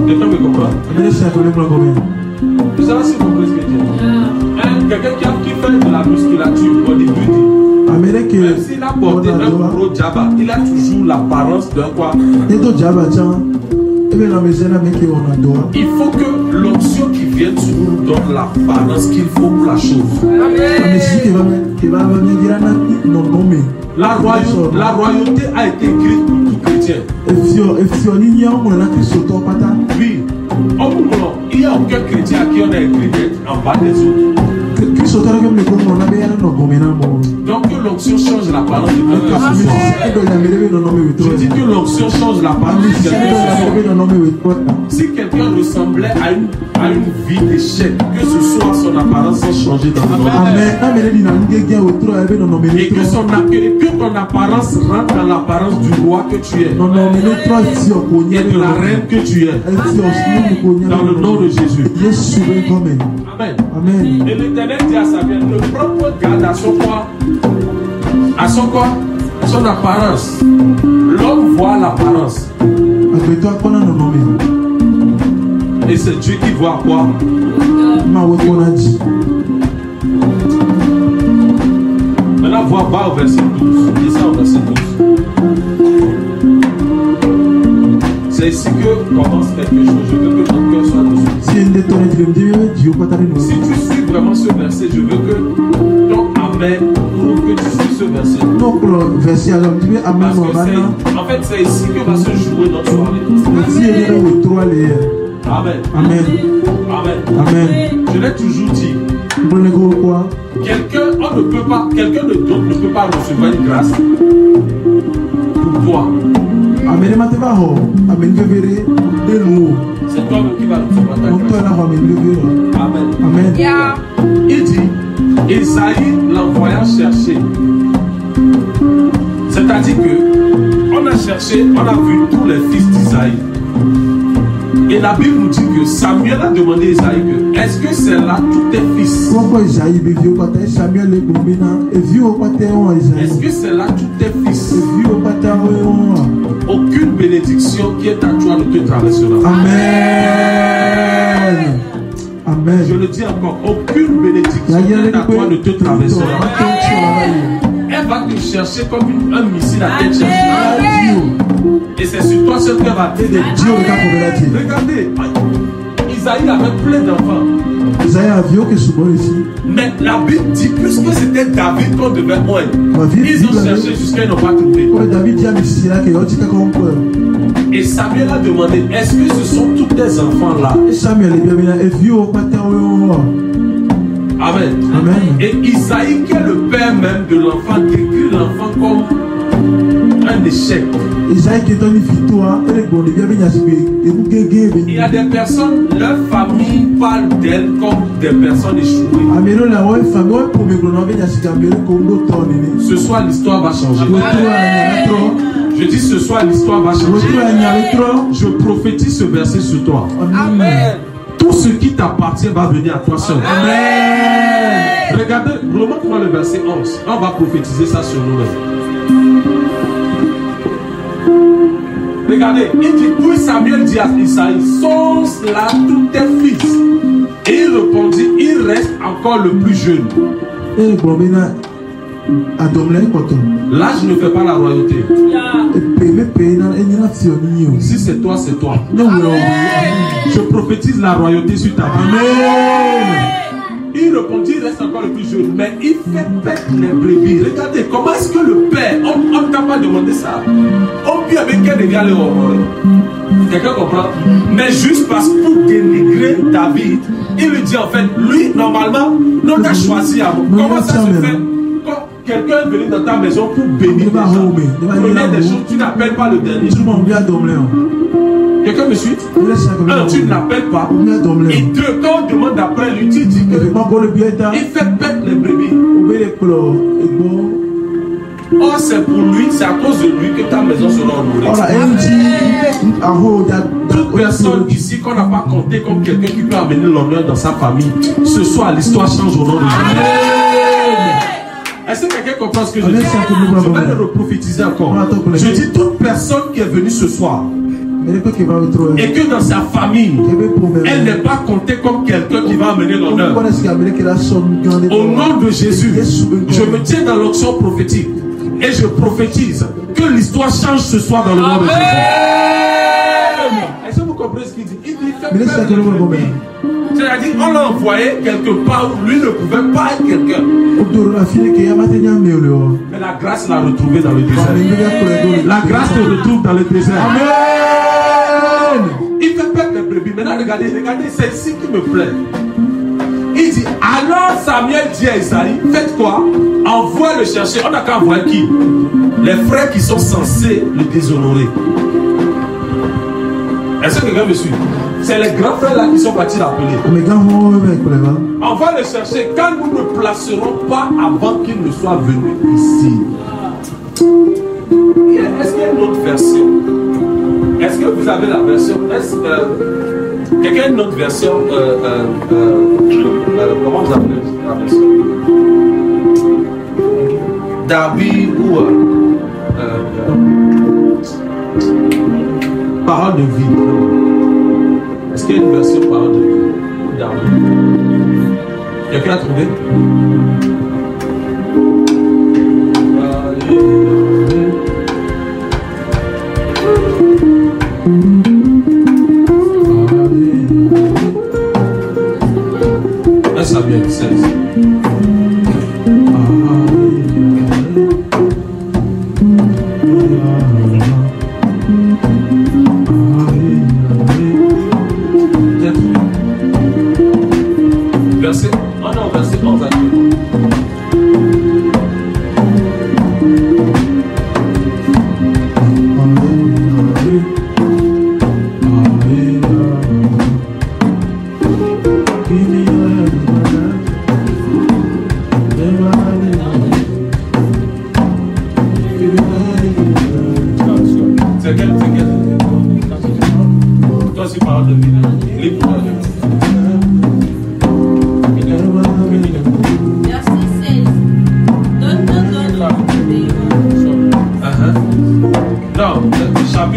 Quelqu'un me comprend? Je sais pas si vous comprenez ce que je dis. Quelqu'un qui fait de la musculature, bodybuilding. Même s'il a porté un gros djaba, il a toujours l'apparence d'un quoi? Il faut que l'onction qui vient sur nous donne l'apparence qu'il faut pour la chose. La royauté a été écrite pour tout chrétien. Oui. Il n'y a aucun chrétien à qui on a écrit d'être en bas des autres. Donc que l'onction change l'apparence de quelqu'un. Je dis que l'onction change l'apparence de quelqu'un. Si quelqu'un ressemblait à une vie d'échec, que ce soit son apparence sans changer dans le monde. Et que ton apparence rentre dans l'apparence du roi que tu es. Et de la reine que tu es. Dans le nom de Jésus. Amen. Amen. Et l'Éternel dit à Samuel, ne prends pas garde à son quoi? À son quoi? À son apparence. L'homme voit l'apparence. Et c'est Dieu qui voit quoi? Maintenant, va au verset 12. Lisez au verset 12. C'est ici que commence quelque chose. Je veux que ton cœur soit dessus. Si tu suis vraiment ce verset, je veux que ton Amen prouve que tu suis ce verset. Parce que en fait, c'est ici que va se jouer notre soirée. Amen. Amen. Amen. Amen. Je l'ai toujours dit. Quelqu'un d'autre ne peut pas recevoir une grâce pour toi. C'est toi qui vas recevoir ta grâce. Amen. Amen. Yeah. Il dit, Esaïe l'envoya chercher. C'est-à-dire que on a cherché, on a vu tous les fils d'Isaïe. Et la Bible nous dit que Samuel a demandé à Esaïe que est-ce que c'est là tous tes fils? Est-ce que c'est là tous tes fils? Aucune bénédiction qui qui est à toi ne te traversera. Amen. Amen. Je le dis encore, aucune bénédiction qui est à toi ne te traversera. Elle va te chercher comme un missile à te chercher. Et c'est sur toi seul qu'elle va t'aider. Regardez, Isaïe avait plein d'enfants. Mais la Bible dit, puisque c'était David qu'on devait oindre, ils ont cherché jusqu'à ils n'ont pas trouvé. Et Samuel a demandé, est-ce que ce sont tous tes enfants là? Amen. Amen. Et Isaïe, qui est le père même de l'enfant, décrit l'enfant comme un échec. Il y a des personnes, leur famille parle d'elles comme des personnes échouées. Ce soir, l'histoire va changer. Je dis ce soir, l'histoire va changer. Je prophétise ce verset sur toi. Amen. Tout ce qui t'appartient va venir à toi seul. Amen. Regardez, remonte-moi le verset 11. On va prophétiser ça sur nous-mêmes. Regardez, il dit, puis Samuel dit à Isaïe, sont là tous tes fils? Et il répondit, il reste encore le plus jeune. Là, je ne fais pas la royauté. Si c'est toi, c'est toi. Je prophétise la royauté sur ta vie. Il répondit, il reste encore le plus jeune, mais il fait paître les brebis. Regardez, comment est-ce que le père, on ne t'a pas demandé ça. On peut avec quel dégât le honorer. Quelqu'un comprend? Mais juste parce que pour dénigrer David, il lui dit en fait, lui, normalement, non, t'as choisi à vous. Comment ça se fait? Quand quelqu'un est venu dans ta maison pour bénir les gens, première des choses, tu n'appelles pas le dernier. Quelqu'un me suit? Un, tu ne l'appelles pas. Et deux, quand on demande après lui, tu dis que il fait paître les brebis. Oh, c'est pour lui, c'est à cause de lui que ta maison sera honorée. Toute personne ici qu'on n'a pas compté comme quelqu'un qui peut amener l'honneur dans sa famille, ce soir l'histoire change au nom de Jésus. Est-ce que quelqu'un comprend ce que je dis? Je vais le reprophétiser encore. Je dis toute personne qui est venue ce soir et que dans sa famille, elle n'est pas comptée comme quelqu'un qui va amener l'honneur. Au nom de Jésus, je me tiens dans l'onction prophétique et je prophétise que l'histoire change ce soir dans le nom de Jésus. Est-ce que vous comprenez ce qu'il dit? Il dit, c'est-à-dire, on l'a envoyé quelque part où lui ne pouvait pas être quelqu'un. Mais la grâce l'a retrouvé dans le désert. La grâce te retrouve dans le désert. Amen. Il fait perdre les brebis. Maintenant, regardez, c'est ici qui me plaît. Il dit, alors Samuel dit à Isaïe, faites quoi? Envoie le chercher. On n'a qu'à envoyer qui? Les frères qui sont censés le déshonorer. Est-ce que quelqu'un me suit? C'est les grands frères là qui sont partis l'appeler. On va le chercher quand nous ne placerons pas avant qu'il ne soit venu ici. Est-ce qu'il y a une autre version? Est-ce que vous avez la version? Quelqu'un a une autre version? Comment vous appelez la version? David ou parole de vie. Est-ce qu'il y a une version parole de vie? David. Quelqu'un a trouvé? Samuel 16. Verset 11 à 2.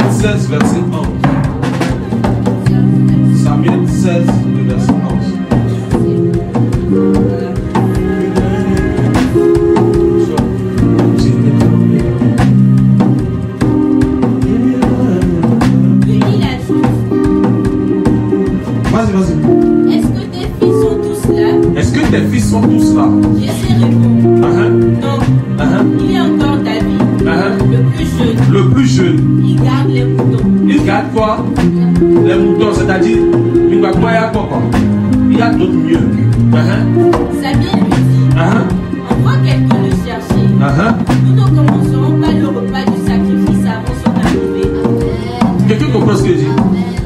chapitre 16, verset 11. Samuel 16, le verset 11. Vas-y, vas-y. Est-ce que tes fils sont tous là? Est-ce que tes fils sont tous là? Jésus répond. Non. Il y a encore David, le plus jeune. Le plus jeune. Il garde les moutons. Il garde quoi? Les moutons, c'est-à-dire, il y a d'autres mieux. Samuel lui dit, envoie quelqu'un le chercher. Nous ne commencerons pas le repas du sacrifice avant son arrivée. Quelqu'un comprend ce que je dis?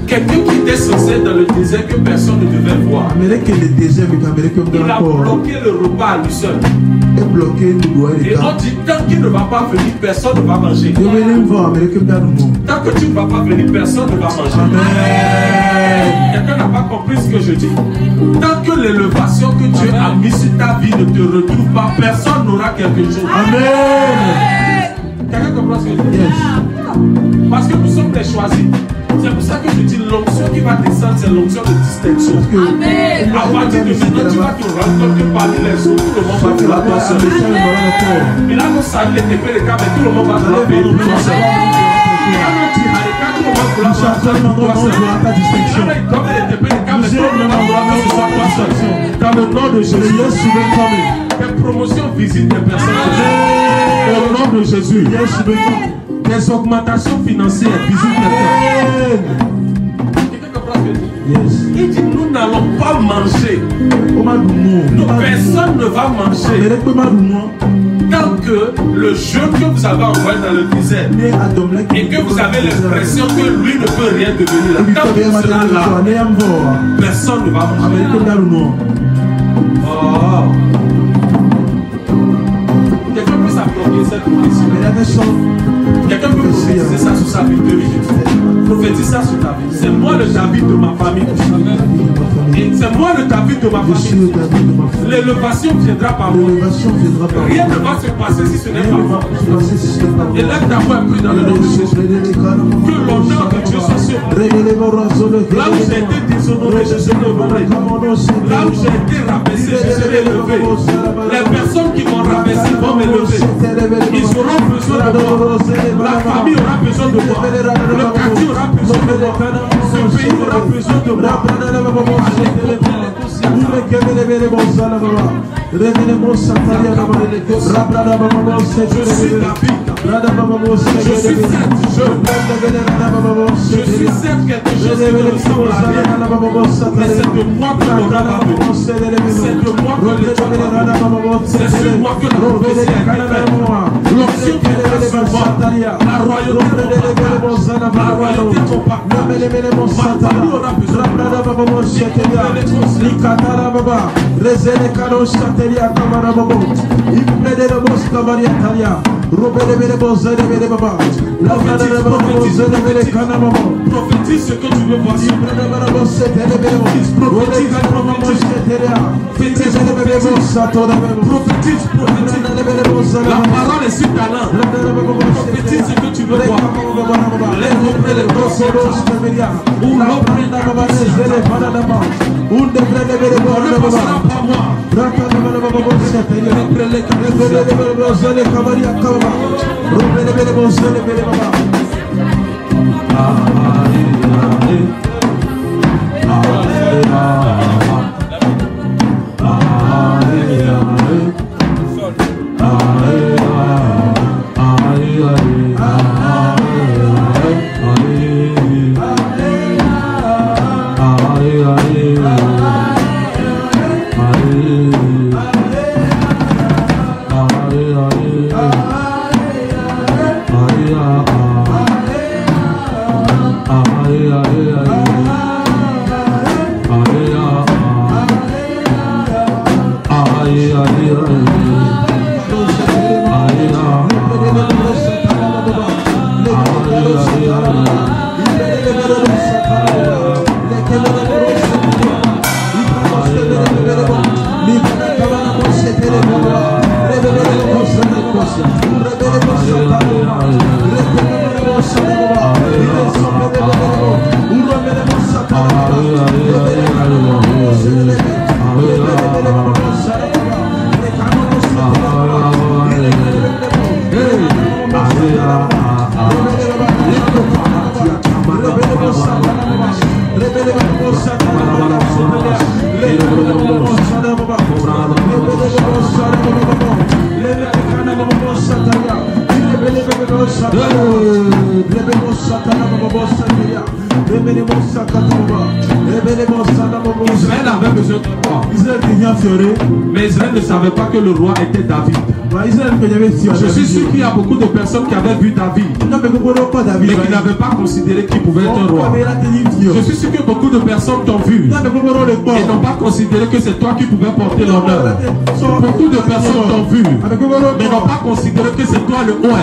Quelqu'un qui était censé être dans le désert que personne ne devait voir. Il a bloqué le repas à lui seul. Et on dit, tant qu'il ne va pas venir, personne ne va manger. Tant que tu ne vas pas venir, personne ne va manger. Amen. Quelqu'un n'a pas compris ce que je dis. Tant que l'élévation que Dieu a mise sur ta vie ne te retrouve pas, personne n'aura quelque chose. Amen. Quelqu'un comprend ce que je dis? Yes. Parce que nous sommes les choisis. C'est pour ça que je dis l'onction qui va descendre, c'est l'onction de distinction. Amen. À partir de maintenant, tu vas te rendre compte que parmi les autres, tout le monde va te la seul. Mais là, nous saluons les TP, les cas, mais tout le monde va te la payer. Dans le nom de Jésus, tes promotions visitent des personnes. Au nom de Jésus, des augmentations financières visitent quelqu'un. Il dit, nous n'allons pas manger. Personne ne va manger. Tant que le jeune que vous avez envoyé dans le désert et que vous avez l'impression que lui ne peut rien devenir, tant qu'il sera là, personne ne va manger. Oh. Quelqu'un peut s'approprier cette prophétie. Quelqu'un peut prophétiser ça sur sa vie. Prophétise ça sur ta vie. C'est moi le David de ma famille. Et c'est moi le David de ma famille. L'élévation viendra par moi. Rien ne va se passer si ce n'est pas moi. Et lève ta voix un peu dans le nom de Jésus. Que l'honneur de Dieu soit sur moi. Là où j'ai été déshonoré, je serai honoré. Là où j'ai été rabaissé, je serai élevé. Les personnes qui m'ont rabaissé vont m'élever. Ils auront besoin de moi. La famille aura besoin de moi. Le quartier aura besoin de moi. Ce pays aura besoin de moi. Je suis David. Je suis certes jeune. Je suis certes quelque chose qui me ressemble à rien. Mais c'est de moi que l'aura va venir. C'est de moi que l'étoile va venir. C'est sur moi que la prophétie a été faite. L'option qui est sur moi. La royauté compacte. Ma famille aura besoin de prophétise ce que tu veux voir. Prophétise. La parole est sur ta langue. Prophétise ce que tu veux voir. Lève les bras. Israël avait besoin de roi. Mais Israël ne savait pas que le roi était David. Je suis sûr qu'il y a beaucoup de personnes qui avaient vu David, mais qui n'avaient pas considéré qu'il pouvait être un roi. Je suis sûr que beaucoup de personnes t'ont vu et n'ont pas considéré que c'est toi qui pouvais porter l'honneur. Beaucoup de personnes t'ont vu, mais n'ont pas considéré que c'est toi le roi.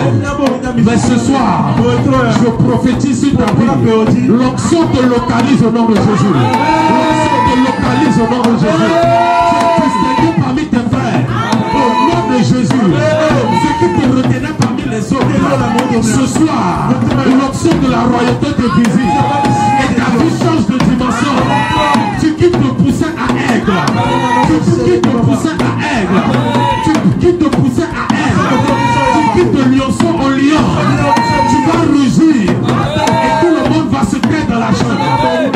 Mais ce soir, je prophétise sur ta vie. L'onction te localise au nom de Jésus. L'onction te localise au nom de Jésus. Tu es distingué parmi tes frères. Au nom de Jésus. Ceux qui te retenaient parmi les autres. Ce soir, l'onction de la royauté te visite. Et ta vie change de dimension. Tu quittes le poussin à aigle. Tu quittes le poussin à aigle. Tu quittes le poussin à aigle. Tu quittes le lionceau au lion. Tu vas rugir. Et tout le monde va se taire dans la chambre.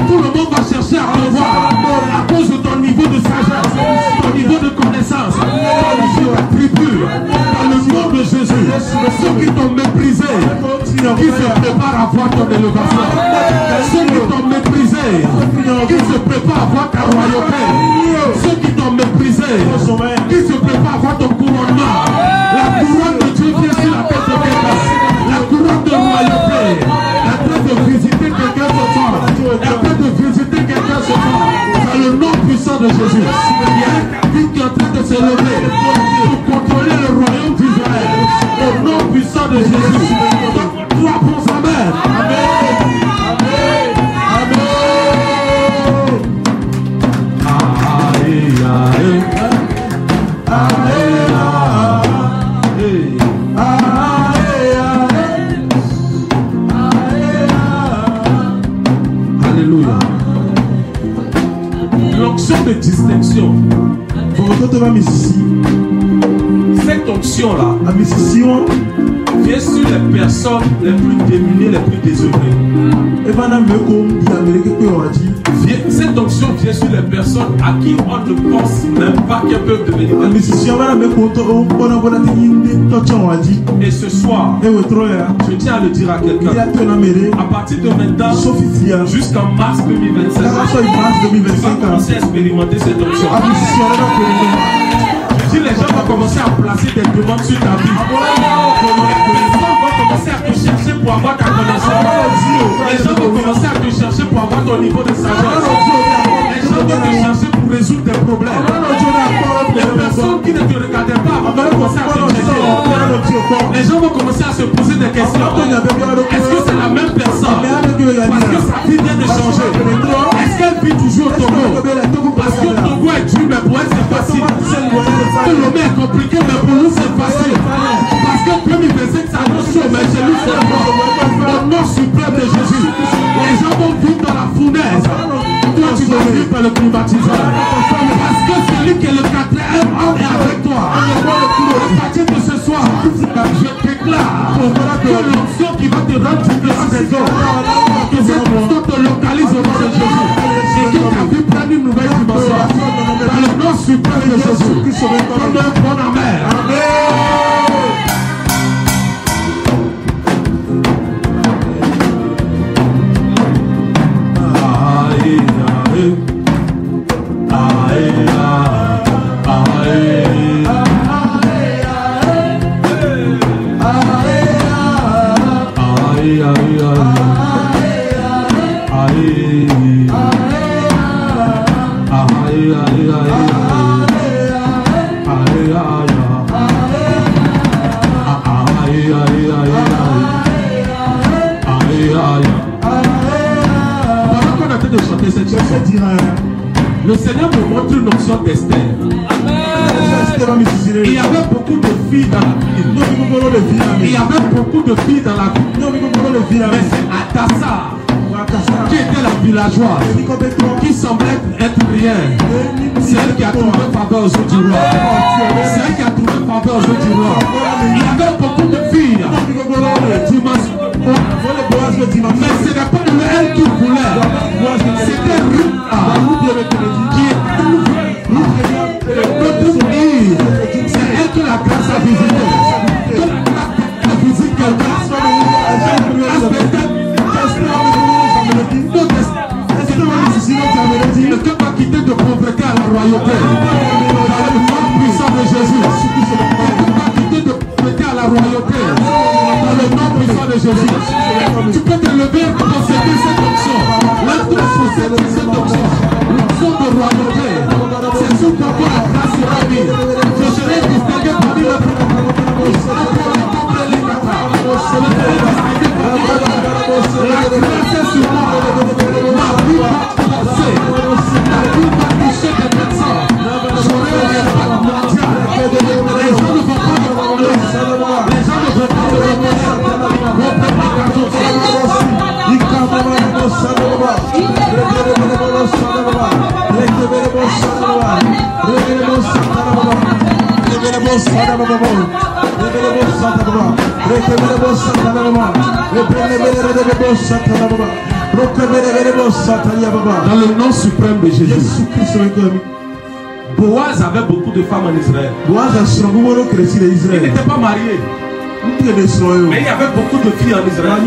Tout le monde va chercher à te voir. À cause de ton niveau de sagesse, ton niveau de connaissance, ton niveau d'attribut. Dans le nom de Jésus, ceux qui t'ont méprisé, qui se préparent à voir ton élévation. Ceux qui t'ont méprisé, qui se préparent à voir ta royauté. Ceux qui t'ont méprisé, qui se préparent à voir ton couronnement. La couronne de Dieu vient sur la tête de quelqu'un. La couronne de royauté. La train de visiter quelqu'un ce soir. La train de visiter quelqu'un ce soir. Dans le nom puissant de Jésus. Il y a un vie qui est en train de se lever pour contrôler le royaume d'Israël. Au nom puissant de Jésus. Donc, toi, pense amen. Amen. Alléluia. L'onction de distinction. Cette onction-là vient sur les personnes les plus démunies, les plus désœuvrées. Cette onction vient sur les personnes à qui on ne pense même pas qu'elles peuvent devenir. Et ce soir, je tiens à le dire à quelqu'un. À partir de maintenant, jusqu'en mars 2025, tu vas commencer à expérimenter cette onction. Je dis, les gens vont commencer à placer des demandes sur ta vie. Les personnes vont commencer à te chercher pour avoir ta connaissance. Les gens vont commencer à te chercher pour avoir ton niveau de sagesse. Les gens vont te chercher pour résoudre des problèmes. Les personnes qui ne te regardaient pas vont commencer à te chercher. Les gens vont commencer à se poser des questions. Est-ce que c'est la même personne? Parce que sa vie vient de changer. Est-ce qu'elle vit toujours au Togo? Parce que le Togo est dur, mais pour elle c'est facile. Que le est compliqué, mais pour nous c'est facile. Parce que 2025 ça annonce chaud, mais chez nous c'est bon. Au nom suprême de Jésus, les gens vont vivre dans la fournaise. Toi tu vas vivre par le climatiseur. Parce que celui qui est le quatrième homme est avec toi. À partir de ce soir, je déclare que l'onction qui va te rendre différent des autres, que cette onction te localise au nom de Jésus. Et que ta vie prenne une nouvelle dimension. Dans le nom suprême de Jésus. Comme un bon amen. Le Seigneur me montre une onction d'Esther. Il y avait beaucoup de filles dans la ville. Il y avait beaucoup de filles dans la ville. Mais c'est Adassa qui était la villageoise, qui semblait être rien. C'est elle qui a trouvé faveur aux yeux du roi. C'est elle qui a trouvé faveur aux yeux du roi. Il y avait beaucoup de filles. Mais ce n'est pas elle qui voulait. C'était Ruth qui est c'est elle que la grâce a visité. Que la grâce a visité quelqu'un. Lève-toi pour posséder cette onction. Lève-toi pour posséder cette onction. L'onction de royauté. C'est sous ton corps la grâce sera mise. Je serai distingué parmi les la grâce est sur moi. Ma vie va passer. La vie va toucher des personnes. J'aurai un impact mondial. Les gens ne vont pas me parler. Les gens ne vont pas me reconnaître. Dans le nom suprême de Jésus. Boaz avait beaucoup de femmes en Israël. Il n'était pas marié. Mais il y avait beaucoup de filles en Israël.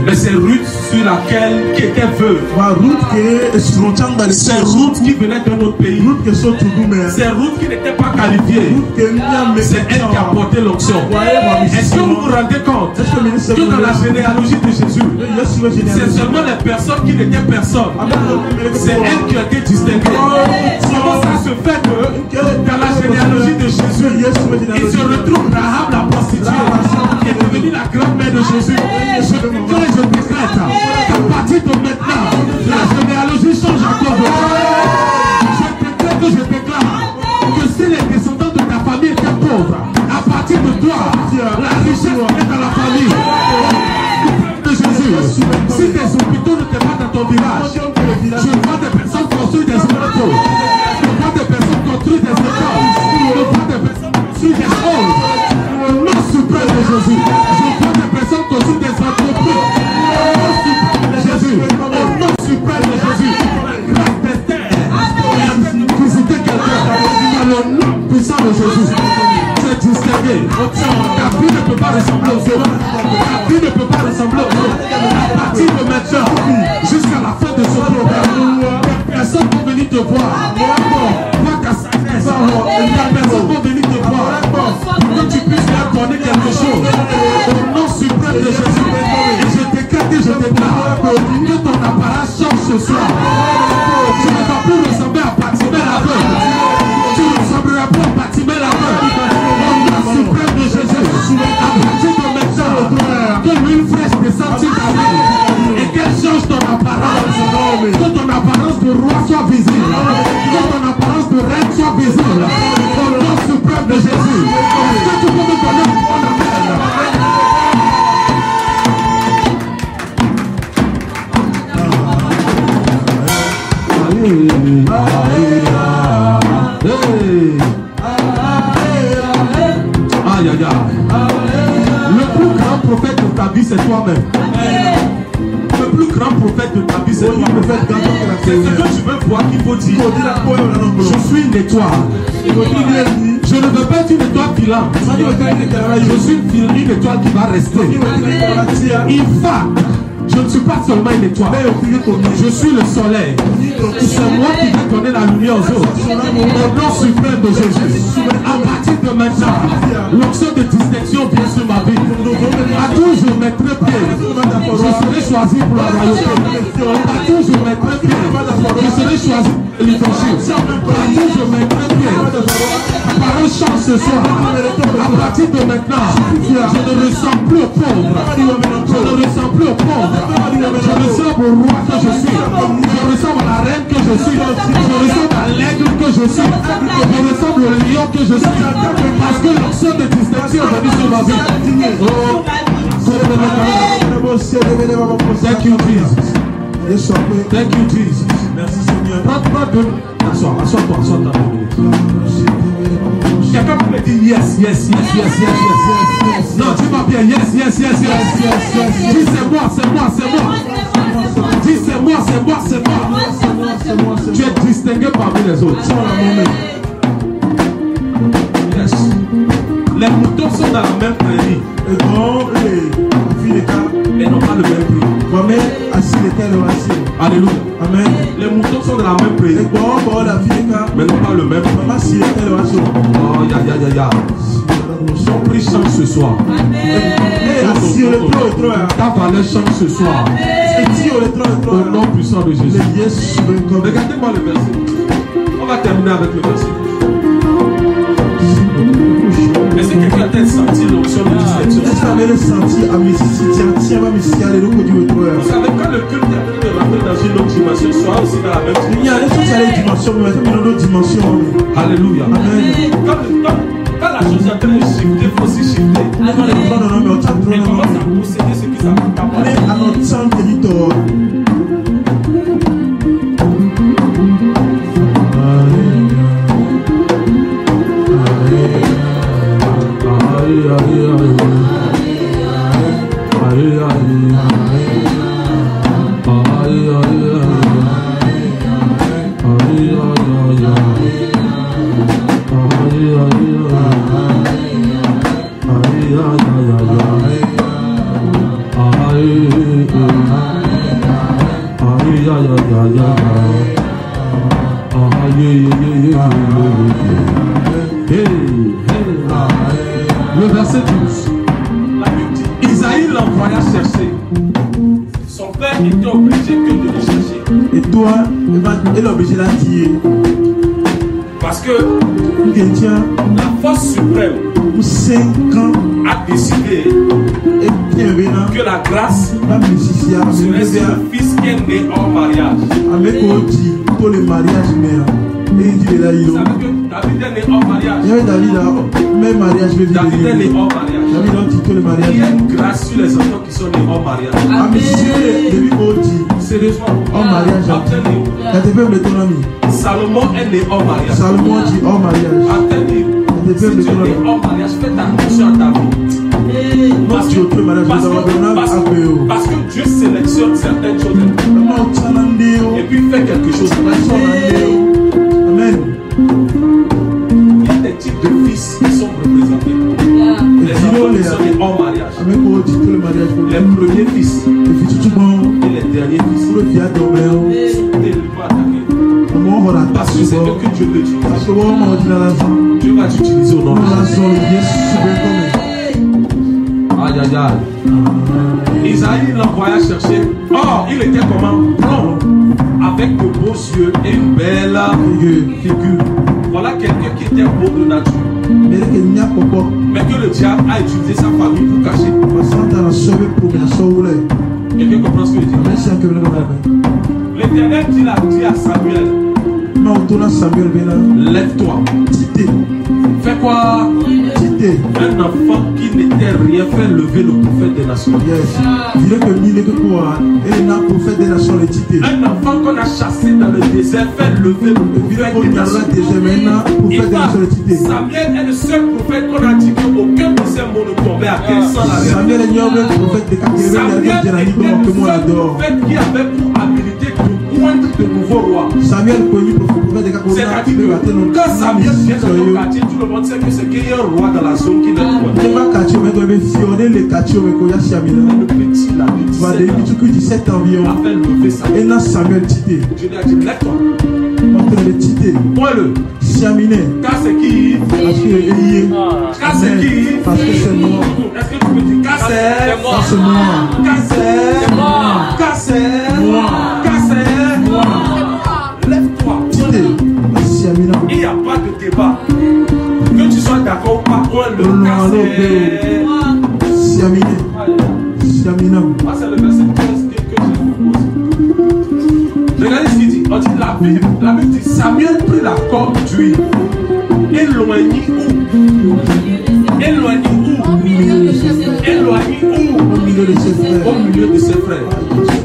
Mais c'est Ruth sur laquelle qui était veuve. C'est Ruth qui venait d'un autre pays. C'est Ruth qui n'était pas qualifiée. C'est elle qui a porté l'onction. Est-ce que vous vous rendez compte que dans la généalogie de Jésus, c'est seulement les personnes qui n'étaient personnes. C'est elle qui a été distinguée. Comment ça se fait que dans la généalogie de Jésus, il se retrouve Rahab la prostituée qui est devenue la grand-mère de Jésus? Je décrète qu'à partir de maintenant, la généalogie change encore de je déclare que si les descendants de ta famille étaient pauvres, à partir de toi, la richesse est dans la famille de Jésus. Si tes hôpitaux ne t'aiment pas dans ton village, je vois des personnes construire des hôpitaux. Je vois des personnes construire des écoles. Je vois des personnes construire des choses. Au nom suprême de Jésus. Je vois des personnes construire des entreprises. Au nom suprême de Jésus. Au nom suprême de Jésus. Grâce des terres. Visiter quelqu'un. Dans le nom puissant de Jésus. C'est distingué. Ta vie ne peut pas ressembler aux autres. Ta vie ne peut pas ressembler aux autres. À partir de maintenant, jusqu'à la fin de ce programme, personne ne peut venir te voir. Vois ta sagesse. Personne ne peut venir te voir. Pour que tu puisses leur donner quelque chose. Au nom suprême de Jésus. Et je décrète et je déclare que ton apparence change ce soir. Tu ne vas plus ressembler à Batimel l'aveugle. Tu ne ressembleras plus à Batimel l'aveugle. Au nom suprême de Jésus. À partir de maintenant, que l'huile fraîche descende sur ta vie. Et qu'elle change ton apparence. Que ton apparence de roi soit visible. Que ton apparence de reine soit visible. Au nom suprême de Jésus. Est-ce que tu peux me donner un bon amen? Aïe, aïe, aïe. Le plus grand prophète de ta vie, c'est toi-même. Le plus grand prophète de ta vie, c'est toi-même. C'est ce que tu veux voir qu'il faut dire. Je suis une étoile. Je ne veux pas être une étoile filante. Je suis une étoile qui va rester. In fact, je ne suis pas seulement une étoile. Je suis le soleil. C'est moi qui vais donner la lumière aux autres. Au nom suprême de Jésus. À partir de maintenant, l'onction de distinction vient sur ma vie. À tout je mettrai pied. Je serai choisi pour la royauté. À tout je mettrai pied. Je serai choisi pour le leadership. À tout je mettrai pied. La parole change ce soir. À partir de maintenant, je ne ressemble plus aux pauvres. Je ne ressemble plus aux pauvres. Je ressemble au roi que je suis. Je ressemble à la reine que je suis. Je ressemble à l'aigle que je suis. Je ressemble au lion que je suis. Parce que l'onction de distinction est venue sur ma vie. Oh, thank you, Jesus. Thank you, Jesus. Merci Seigneur. Prends deux. Assois-toi. Quelqu'un peut me dire yes. Non, dis-moi bien yes. Dis c'est moi. Dis c'est moi. Tu es distingué parmi les autres. Yes. Les moutons sont dans la même prairie. Mais n'ont pas le même prix. Alléluia. Amen. Les moutons sont dans la même prairie. Mais n'ont pas le même prix. Oh, ya. Ton prix change ce soir. Ta valeur change ce soir. Au nom puissant de Jésus. Regardez-moi le verset. On va terminer avec le verset. Est-ce que quelqu'un a senti l'onction de distinction? Est-ce que vous avez senti à mes Vous savez, quand le culte termine de rentrer dans une autre dimension, soit aussi dans la même dimension. Alléluia. Quand la chose est en train de shifter, il faut aussi shifter. Et commence à posséder ce qui s'appelle ta parole. Le verset 12. La Bible dit, Isaïe l'envoya chercher. Son père était obligé que de le chercher. Et toi, il est obligé de la tirer. Parce que la force suprême a décidé que la grâce serait sur le fils qui est né hors mariage. Pour le mariage, vous savez que David est né hors mariage. David est né hors mariage. Il y a une grâce sur les enfants qui sont nés hors mariage. Sérieusement, hors mariage. Salomon est né hors mariage. Salomon dit hors mariage. Si tu es né hors mariage, fais attention à ta vie. Parce que Dieu sélectionne certaines choses et puis fait quelque chose. Amen. Il y a des types de fils qui sont représentés. Les enfants qui sont nés hors mariage. Les premiers fils et les derniers fils. Parce que c'est eux que Dieu veut utiliser. Dieu va t'utiliser au nom de Jésus. Aïe aïe aïe. Isaïe l'envoya chercher. Or, il était comment? Blond, avec de beaux yeux et une belle figure. Voilà quelqu'un qui était beau de nature. Mais que le diable a utilisé sa famille pour cacher. Quelqu'un comprend ce que je dis? L'Éternel dit à Samuel, lève-toi. Fais quoi? Un enfant qui n'était rien fait lever le prophète des nations. Un enfant qu'on a chassé dans le désert fait lever le prophète des nations. Samuel est le seul prophète qu'on a dit qu'aucun de ces mots ne tombait à terre sans la réalité. Samuel était le seul prophète qui avait pour habilité de poindre de nouveaux rois. C'est-à-dire quand Samuel vient dans le quartier, tout le monde sait que c'est qu'il y a un roi dans la zone qui n'est pas. Le petit là, de 17 ans, a fait lever Samuel. Dieu lui a dit, lève-toi. Point-le. Car c'est qui? Car c'est qui? Parce que c'est moi. Est-ce que tu peux dire car c'est moi? Car c'est moi. Car c'est moi. Car c'est moi. Lève-toi. Il n'y a pas de débat. Que tu sois d'accord ou pas, point le car c'est moi. C'est le verset 15 que je vous pose. Regardez ce qu'il dit. On dit la Bible dit Samuel prit la corde d'huile. Éloignez où? Éloignez où? Éloignez où? Au milieu de ses frères.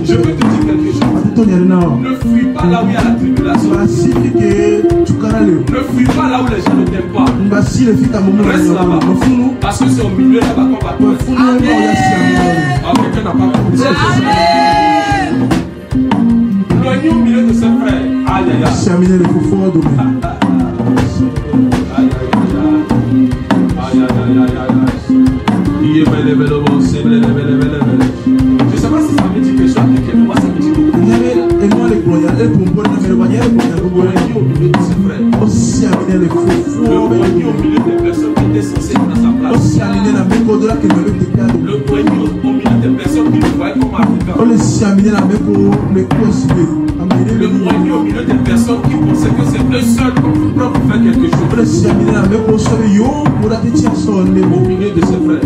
Je veux te dire quelque chose. Ne fuis pas là où il y a la tribulation. Ne fuis pas là où les gens ne t'aiment pas. Reste là-bas. Parce que c'est au milieu là-bas qu'on va te faire. Quelqu'un n'a pas compris. Éloignez au milieu de ses frères. Aïe aïe aïe. Je sais pas si ça veut dire quelque chose, mais moi ça me dit beaucoup. Éloignez au milieu de ses frères. Éloignez au milieu des personnes qui étaient censées être à sa place. Le moignon au milieu des personnes qui pensaient que c'est eux seuls pour faire quelque chose. Au milieu de ses frères.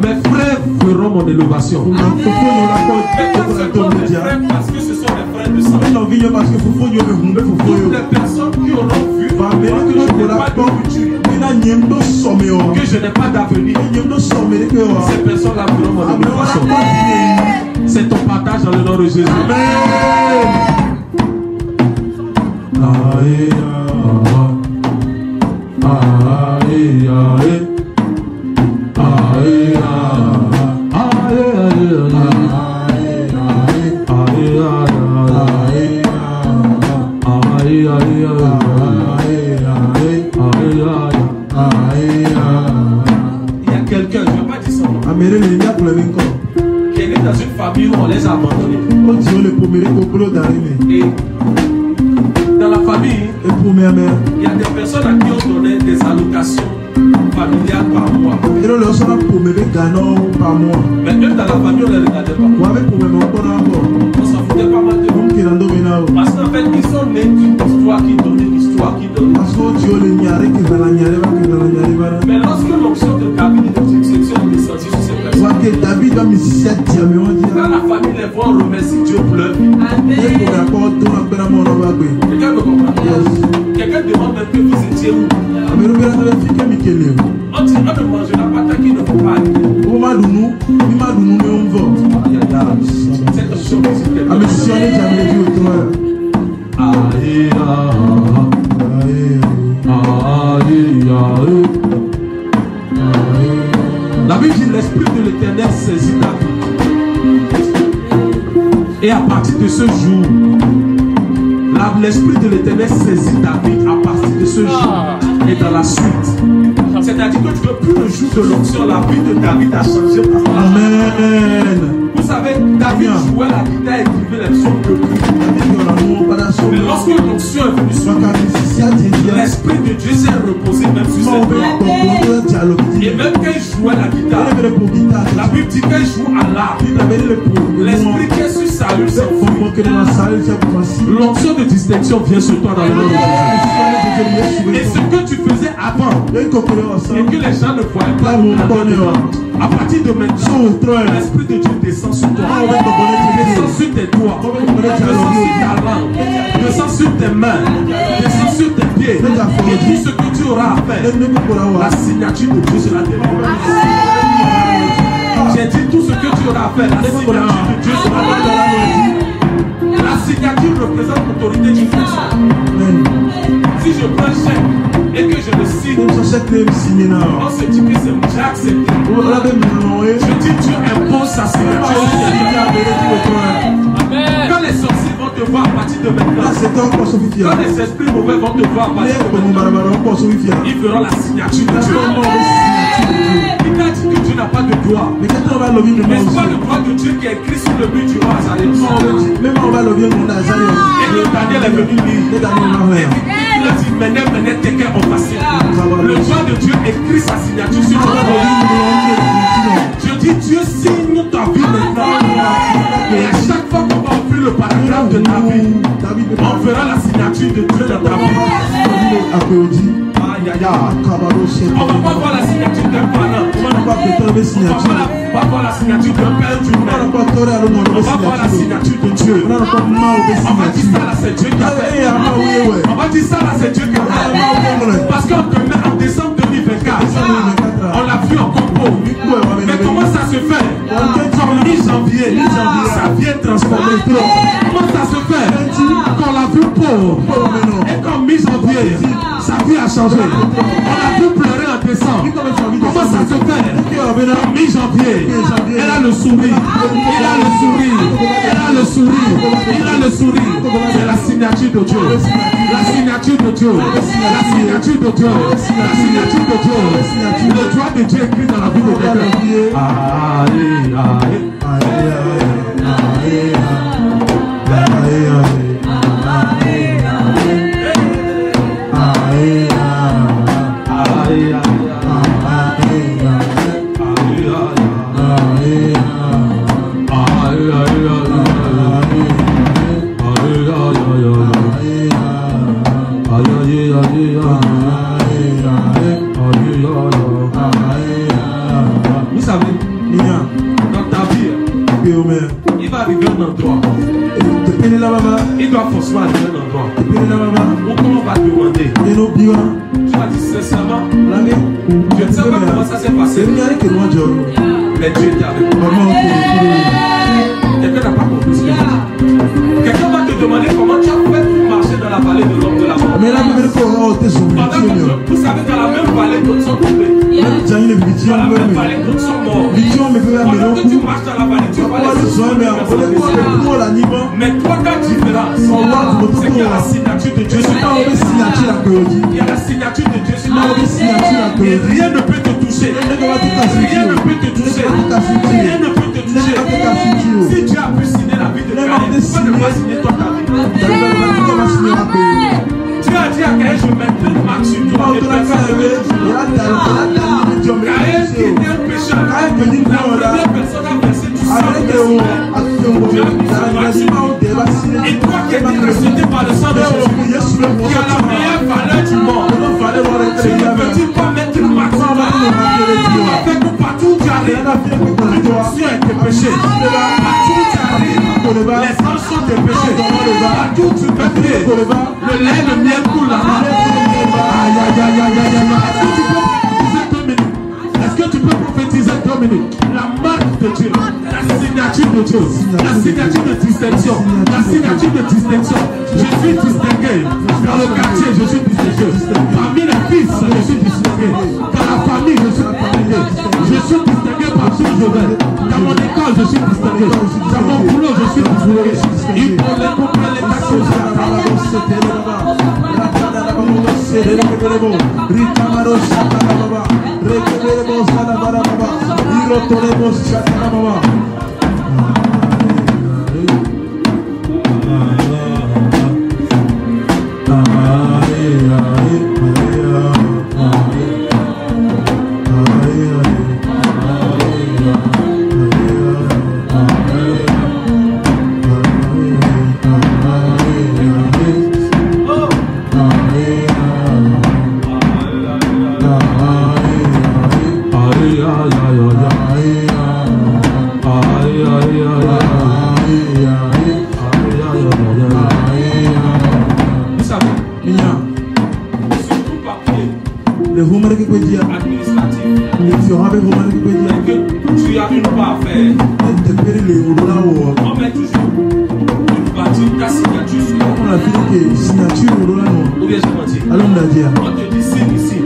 Mes frères feront mon élévation. Parce que ce sont mes frères de sang. Toutes les personnes qui auront vu que je n'ai pas d'avenir, ces personnes-là feront mon élévation. C'est ton partage dans le nom de Jésus. Il y a quelqu'un, je ne vais pas dire son nom, qui est né dans une famille où on les a abandonnés. Et dans la famille, il y a des personnes à qui on donnait des allocations familiales par mois. Mais même dans la famille, on ne les regardait pas. On s'en foutait pas mal de nous. Parce qu'en fait, ils sont nés d'une histoire qui donnait, une histoire qui donne. Mais lorsque l'onction de David et de succession est descendue sur ces personnes, quand la famille les voit, on remercie Dieu pour leur vie. Quelqu'un me comprend? Quelqu'un demande même que vous étiez où? On dit, on ne mangera pas tant qu'il ne faut pas aller. Cette onction visite la Bible dit l'esprit de l'Éternel saisit David. Et à partir de ce jour, l'esprit de l'Éternel saisit David à partir de ce jour et dans la suite. C'est-à-dire que depuis le jour de l'onction, la vie de David a changé. Amen. Vous savez, David jouait la guitare et écrivait les psaumes de Dieu. Mais lorsque l'onction est venue sur lui, l'esprit de Dieu s'est reposé même sur ses doigts. Et même quand il jouait la guitare, la Bible dit qu'il joue à l'art. L'esprit qui est sur sa rue s'enfuit. L'onction de distinction vient sur toi dans le nom de Jésus. Et ce que tu faisais avant, et que les gens ne voyaient pas, à partir de maintenant, l'esprit de Dieu descend sur toi, descend sur tes doigts, descend sur ta langue, descend sur tes mains, descend sur tes pieds. Et tout ce que tu auras à faire, la signature de Dieu sera délivrée. J'ai dit tout ce que tu auras à faire, la signature de Dieu sera délivrée. La signature représente l'autorité du Christ. Si je prends un chèque et que je le signe, on se dit que j'ai accepté. Je dis Dieu impose sa signature. Quand les sorciers vont te voir à partir de maintenant, quand les esprits mauvais vont te voir à partir de maintenant, ils verront la signature de Dieu. Il t'a dit que Dieu n'a pas de doigt. N'est-ce pas le doigt de Dieu qui est écrit sur le but du roi Azariah? Et le Daniel est venu lire. Il a dit Mené, Tekel, on passe. Le doigt de Dieu écrit sa signature sur le doigt. Je dis Dieu signe ta vie maintenant. Et à chaque fois qu'on va ouvrir le paragraphe de ta vie, on verra la signature de Dieu dans ta vie. On ne va pas voir la signature d'un parent. On ne va pas voir la signature d'un père d'une mère. On va voir la signature de Dieu. On va dire ça là, c'est Dieu qui a fait. On va dire ça là, c'est Dieu qui a fait. Parce qu'en décembre 2024, on l'a vu en combo. Mais comment ça se fait? Comme mi-janvier, ça vient transformer. Comment ça se fait? Qu'on l'a vu pauvre. Et comme mi-janvier, sa vie a changé. On l'a vu pleurer en décembre. Comment ça se fait? En mi-janvier, elle a le sourire. Elle a le sourire. Elle a le sourire. Il a le sourire. C'est la signature de Dieu. La signature de Dieu. La signature de Dieu. La signature de Dieu. Le droit de Dieu écrit dans la vie de quelqu'un. Vous savez, dans ta vie, il va arriver un endroit. Il doit forcément arriver un endroit où on va demander. Tu vas dire sincèrement, je ne sais pas comment ça s'est passé. Mais Dieu était avec moi. Quelqu'un n'a pas compris ce que je dis. Quelqu'un va te demander comment tu as fait pour marcher dans la vallée de l'homme de la mort. Vous savez, dans la même vallée, d'autres sont tombés. Dans la même vallée, d'autres sont morts. Pendant que tu marches dans la vallée, tu vois les choses. Mais toi, ta différence, c'est qu'il y a la signature de Dieu sur toi. Il y a la signature de Dieu sur toi. Et rien ne peut te toucher. Rien ne peut te toucher. Rien ne peut te toucher. Si Dieu a pu signer la vie de quelqu'un, pourquoi ne pas signer toi ta vie? Dieu a dit à Caïn, je mettrai une marque sur toi. Et personne ne veut toucher. Caïn qui était un pécheur, la première personne a versé du sang. Dieu a mis sur toi. Et toi qui es racheté par le sang de Jésus, qui a la meilleure valeur du monde, tu ne peux-tu pas mettre une marque sur toi? Avec nous partout où tu arrives, l'unction est tes péchés. Partout où tu arrives, les âmes sont tes péchés. Partout où tu peux prier, le lait, le miel coule là-bas. Aïe, aïe, aïe, aïe, aïe, aïe. Est-ce que tu peux prophétiser 2 minutes? La marque de Dieu, la signature de Dieu, la signature de distinction, la signature de distinction. Je suis distingué. Dans le quartier, je suis distingué. Parmi les fils, je suis distingué. Dans la famille, je suis distingué. Je suis distingué partout où je vais. Dans mon école, je suis distingué. Dans mon boulot, je suis distingué. Il faut les comprendre les actions. Tu as une part à faire. On met toujours une bâtisse, ta signature sur la ou bien je m'en dis. On te dit signe ici.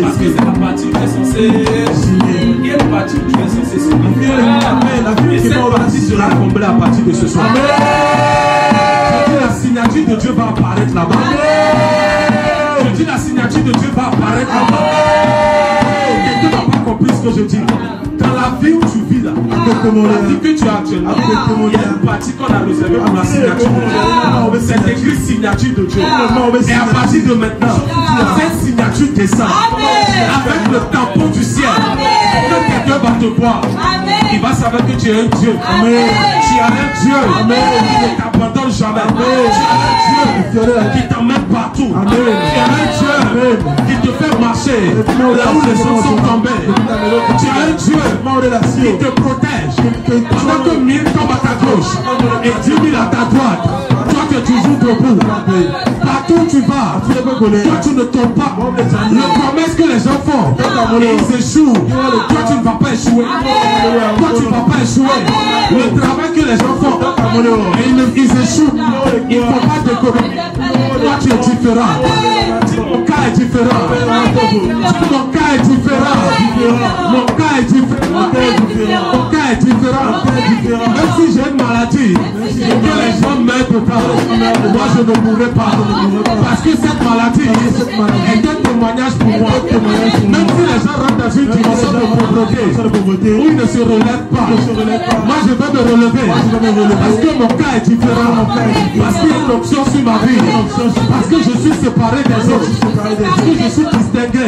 Parce que c'est la bâtisse qui est censée signer. Quelle bâtisse tu es censé signer? Et cette bâtisse sera comblée à partir de ce soir. Je dis la signature de Dieu va apparaître là-bas. Je dis la signature de Dieu va apparaître là-bas. Quelqu'un n'a pas compris ce que je dis. Dans la vie où tu vis là, la vie que tu as actuellement, il y a une partie qu'on a réservée pour la signature de Dieu. C'est écrit signature de Dieu. Et à partir de maintenant, cette signature descend avec le tampon du ciel. Quand quelqu'un va te voir, il va savoir que tu es un Dieu. Tu as un Dieu qui ne t'abandonne jamais. Tu as un Dieu qui t'emmène partout. Tu as un Dieu qui te fait marcher là où les autres sont tombés. Tu as un Dieu qui te protège. Pendant que 1000 tombent à ta gauche et 10 000 à ta droite, toi tu es toujours debout. Partout où tu vas, toi tu ne tombes pas. Les promesses que les gens font, ils échouent. Toi tu ne vas pas échouer. Toi tu ne vas pas échouer. Le travail que les gens font, ils échouent. Il ne faut pas décorer. Toi tu es différent. Mon cas est différent. Mon cas est différent. Mon cas est différent. Mon cas cas est différent, même si j'ai une maladie, que les gens m'aident pas, moi je ne mourrai pas. Parce que cette maladie est un témoignage pour moi. Même si les gens rentrent dans une dimension de pauvreté, où ils ne se relèvent pas, moi je vais me relever. Parce que mon cas est différent. Parce qu'il y a une option sur ma vie. Parce que je suis séparé des autres. Parce que je suis distingué.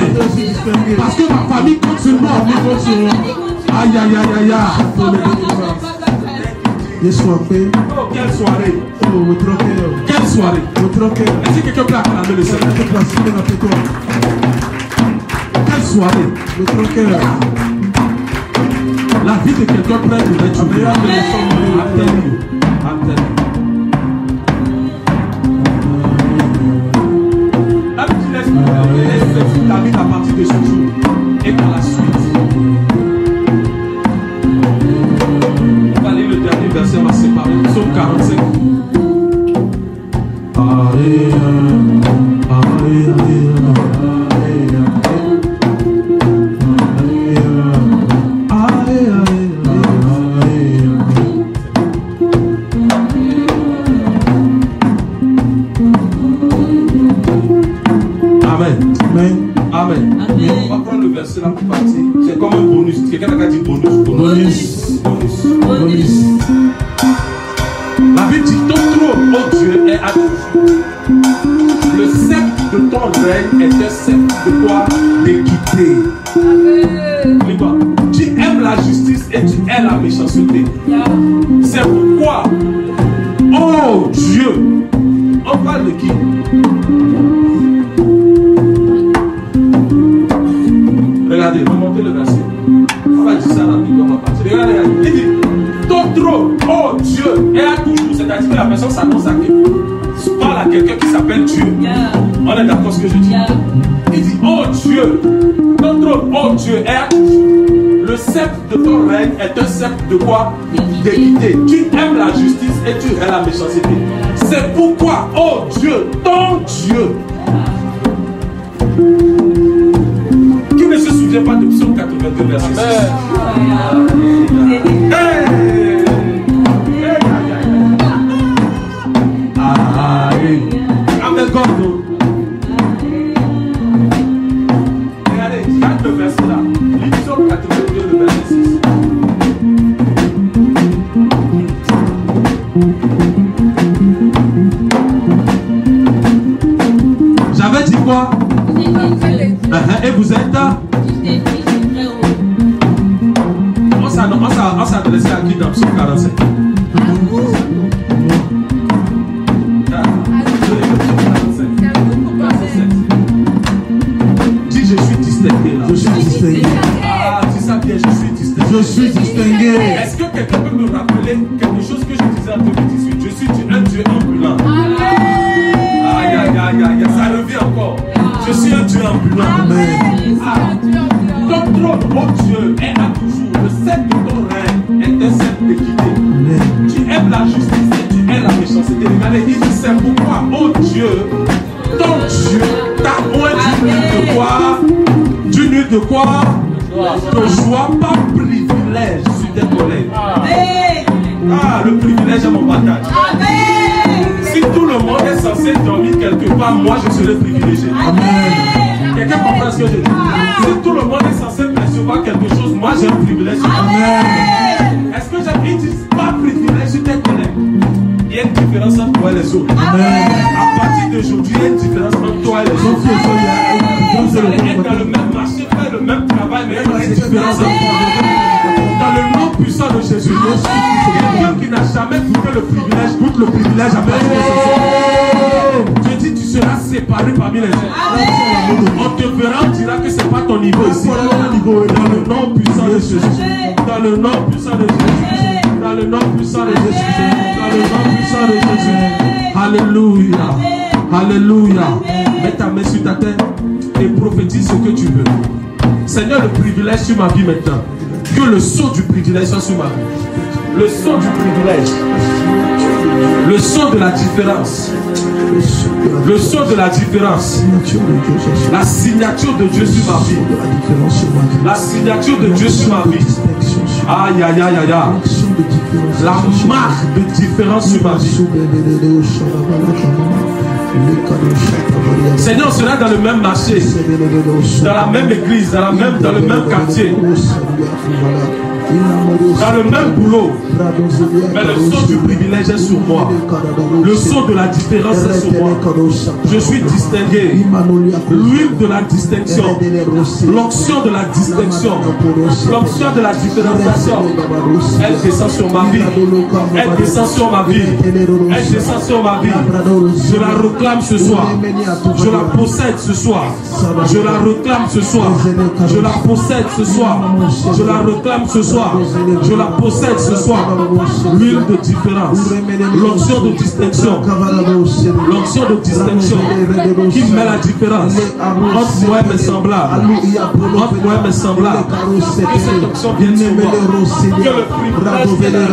Parce que ma famille compte sur moi. Aïe aïe aïe aïe. Oh, quelle soirée. Oh, quelle soirée. Est-ce que quelqu'un peut acclamer le Seigneur? Quelle soirée. La vie de quelqu'un près de l'être. Laisse ta vie à partir de ce jour et par la suite. On va lire le dernier verset, on va séparer. Psaume 45. Amen. On va prendre le verset là pour partir. C'est comme un bonus. Quelqu'un a dit bonus. La Bible dit ton trône, oh Dieu, est à toujours. Le sceptre de ton règne est un sceptre de quoi? D'équité. Tu aimes la justice et tu aimes la méchanceté. C'est pourquoi, oh Dieu, on parle de qui? Regardez, remontez le verset. On va dire ça rapidement, on va partir. Regardez, il dit, ton trône, oh Dieu, est à toujours. C'est-à-dire que la personne s'annonce à quelqu'un. Parle à quelqu'un qui s'appelle Dieu. On est d'accord ce que je dis? Il dit, oh Dieu, ton trône, oh Dieu, est à toujours. Le sceptre de ton règne est un sceptre de quoi? D'équité. Tu aimes la justice et tu aimes la méchanceté. C'est pourquoi, oh Dieu, ton Dieu, qui ne se souvient pas de Psaume 82, verset 6. Amen, God. Regardez, regarde le verset là. Psaume 82, le verset 6. J'avais dit quoi? Et vous êtes là? On s'adressait à qui dans Psaume 45? Dis je suis distingué là. Je suis distingué. Ah, dis ça bien, je suis distingué. Je suis distingué. Est-ce que quelqu'un peut me rappeler quelque chose que je disais en 2018? Je suis un Dieu ambulant. Aïe aïe aïe aïe, ça revient encore. Je suis un Dieu ambulant. Amen. Ton trône, oh Dieu, est à toujours. Le sceptre de ton règne est un sceptre d'équité. Tu aimes la justice et tu aimes la méchanceté. Regardez, il dit c'est pourquoi, oh Dieu, ton Dieu t'a oint d'une de quoi? D'une de quoi? De joie, pas privilège sur tes collègues. Ah, le privilège est mon bagage. Si tout le monde est censé dormir quelque part, moi je serai privilégié. Amen. Quelqu'un comprend ce que je dis? Si tout le monde est censé percevoir quelque chose, moi j'ai un privilège. Amen. Est-ce que j'ai dit pas privilège sur tes collègues? Il y a une différence entre toi et les autres. Amen. À partir d'aujourd'hui, il y a une différence entre toi et les autres. Vous allez être dans le même marché, faire le même travail, mais il y a une différence entre toi. Dans le nom puissant de Jésus, quelqu'un qui n'a jamais goûté le privilège, goûte le privilège à partir de ce jour. Je dis, tu seras séparé parmi les autres. On te verra, on dira que ce n'est pas ton niveau ici. Dans le nom puissant de Jésus. Dans le nom puissant de Jésus. Dans le nom puissant de Jésus. Dans le nom puissant de Jésus. Alléluia. Alléluia. Mets ta main sur ta tête et prophétise ce que tu veux. Seigneur, le privilège sur ma vie maintenant. Que le sceau du privilège soit sur ma vie. Le sceau du privilège. Le sceau de la différence. Le sceau de la différence. La signature de Dieu sur ma vie. La signature de Dieu sur ma vie. Aïe, aïe, aïe, aïe, aïe. La marque de différence sur ma vie. Seigneur, on sera dans le même marché, dans la même église, dans le même quartier, dans le même boulot, mais le sceau du privilège est sur moi. Le sceau de la différence est sur moi. Je suis distingué. L'huile de la distinction, l'onction de la distinction, l'onction de la différenciation, elle descend sur ma vie. Elle descend sur ma vie. Elle descend sur ma vie. Je la réclame ce soir. Je la possède ce soir. Je la réclame ce soir. Je la possède ce soir. Je la réclame ce soir. Je la possède ce soir. L'huile de différence, l'onction de distinction, l'onction de distinction qui met la différence entre moi et mes semblables. Entre moi et mes semblables. Que cette onction vienne sur moi. Que le privilège vienne à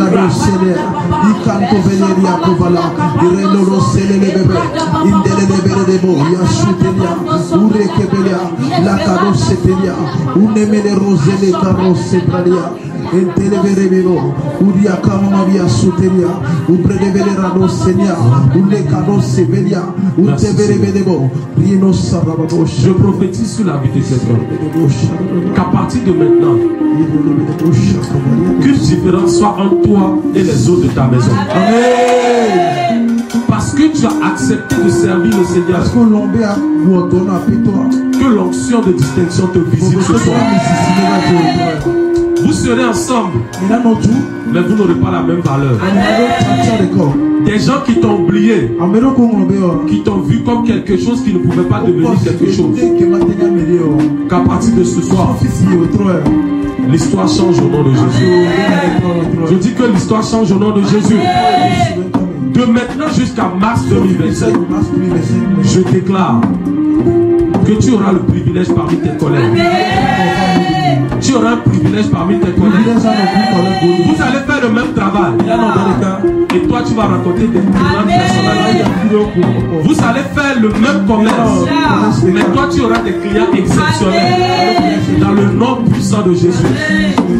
je prophétise sur la vie de cet homme qu'à partir de maintenant, qu'une différence soit entre toi et les autres de ta maison. Amen. Parce que tu as accepté de servir le Seigneur. Que l'onction de distinction te visite ce soir. Vous serez ensemble, mais vous n'aurez pas la même valeur. Des gens qui t'ont oublié, qui t'ont vu comme quelque chose qui ne pouvait pas devenir quelque chose. Qu'à partir de ce soir, l'histoire change au nom de Jésus. Je dis que l'histoire change au nom de Jésus. De maintenant jusqu'à mars 2025, je déclare que tu auras le privilège parmi tes collègues. Tu auras un privilège parmi tes collègues. Vous allez faire le même travail. Et toi, tu vas raconter des clients personnels. Vous allez faire le même commerce. Mais toi, tu auras des clients exceptionnels. Dans le nom puissant de Jésus.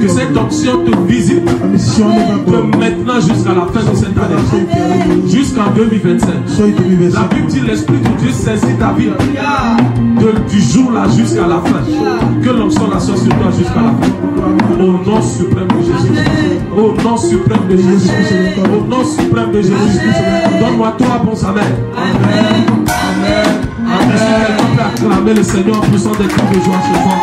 Que cette onction te visite. De maintenant jusqu'à la fin de cette année. Jusqu'en 2025. La Bible dit l'Esprit de Dieu saisit ta vie. Du jour là jusqu'à la fin. Que l'onction la soit sur toi jusqu'à la fin. Au nom suprême de Jésus. Au nom suprême de Jésus. Au nom suprême de Jésus. Donne-moi toi bons amen. Amen. Amen. Est-ce que quelqu'un peut acclamer le Seigneur en poussant des cris de joie ce soir?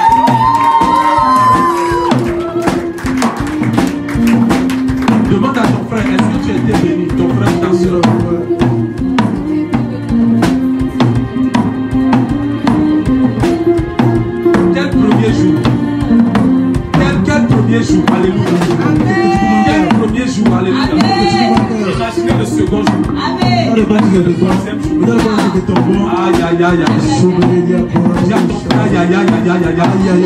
Demande à ton frère, est-ce que tu as été béni? Ton frère ou ta soeur? Quel premier jour? Quel premier jour? Alléluia. Quel premier jour? Alléluia. Imaginez le second jour. Imaginez le troisième jour. Aïe, aïe, aïe, aïe. Aïe, aïe, aïe, aïe, aïe, aïe,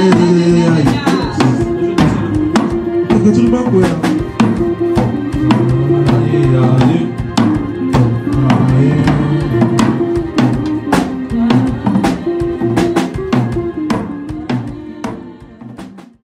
aïe.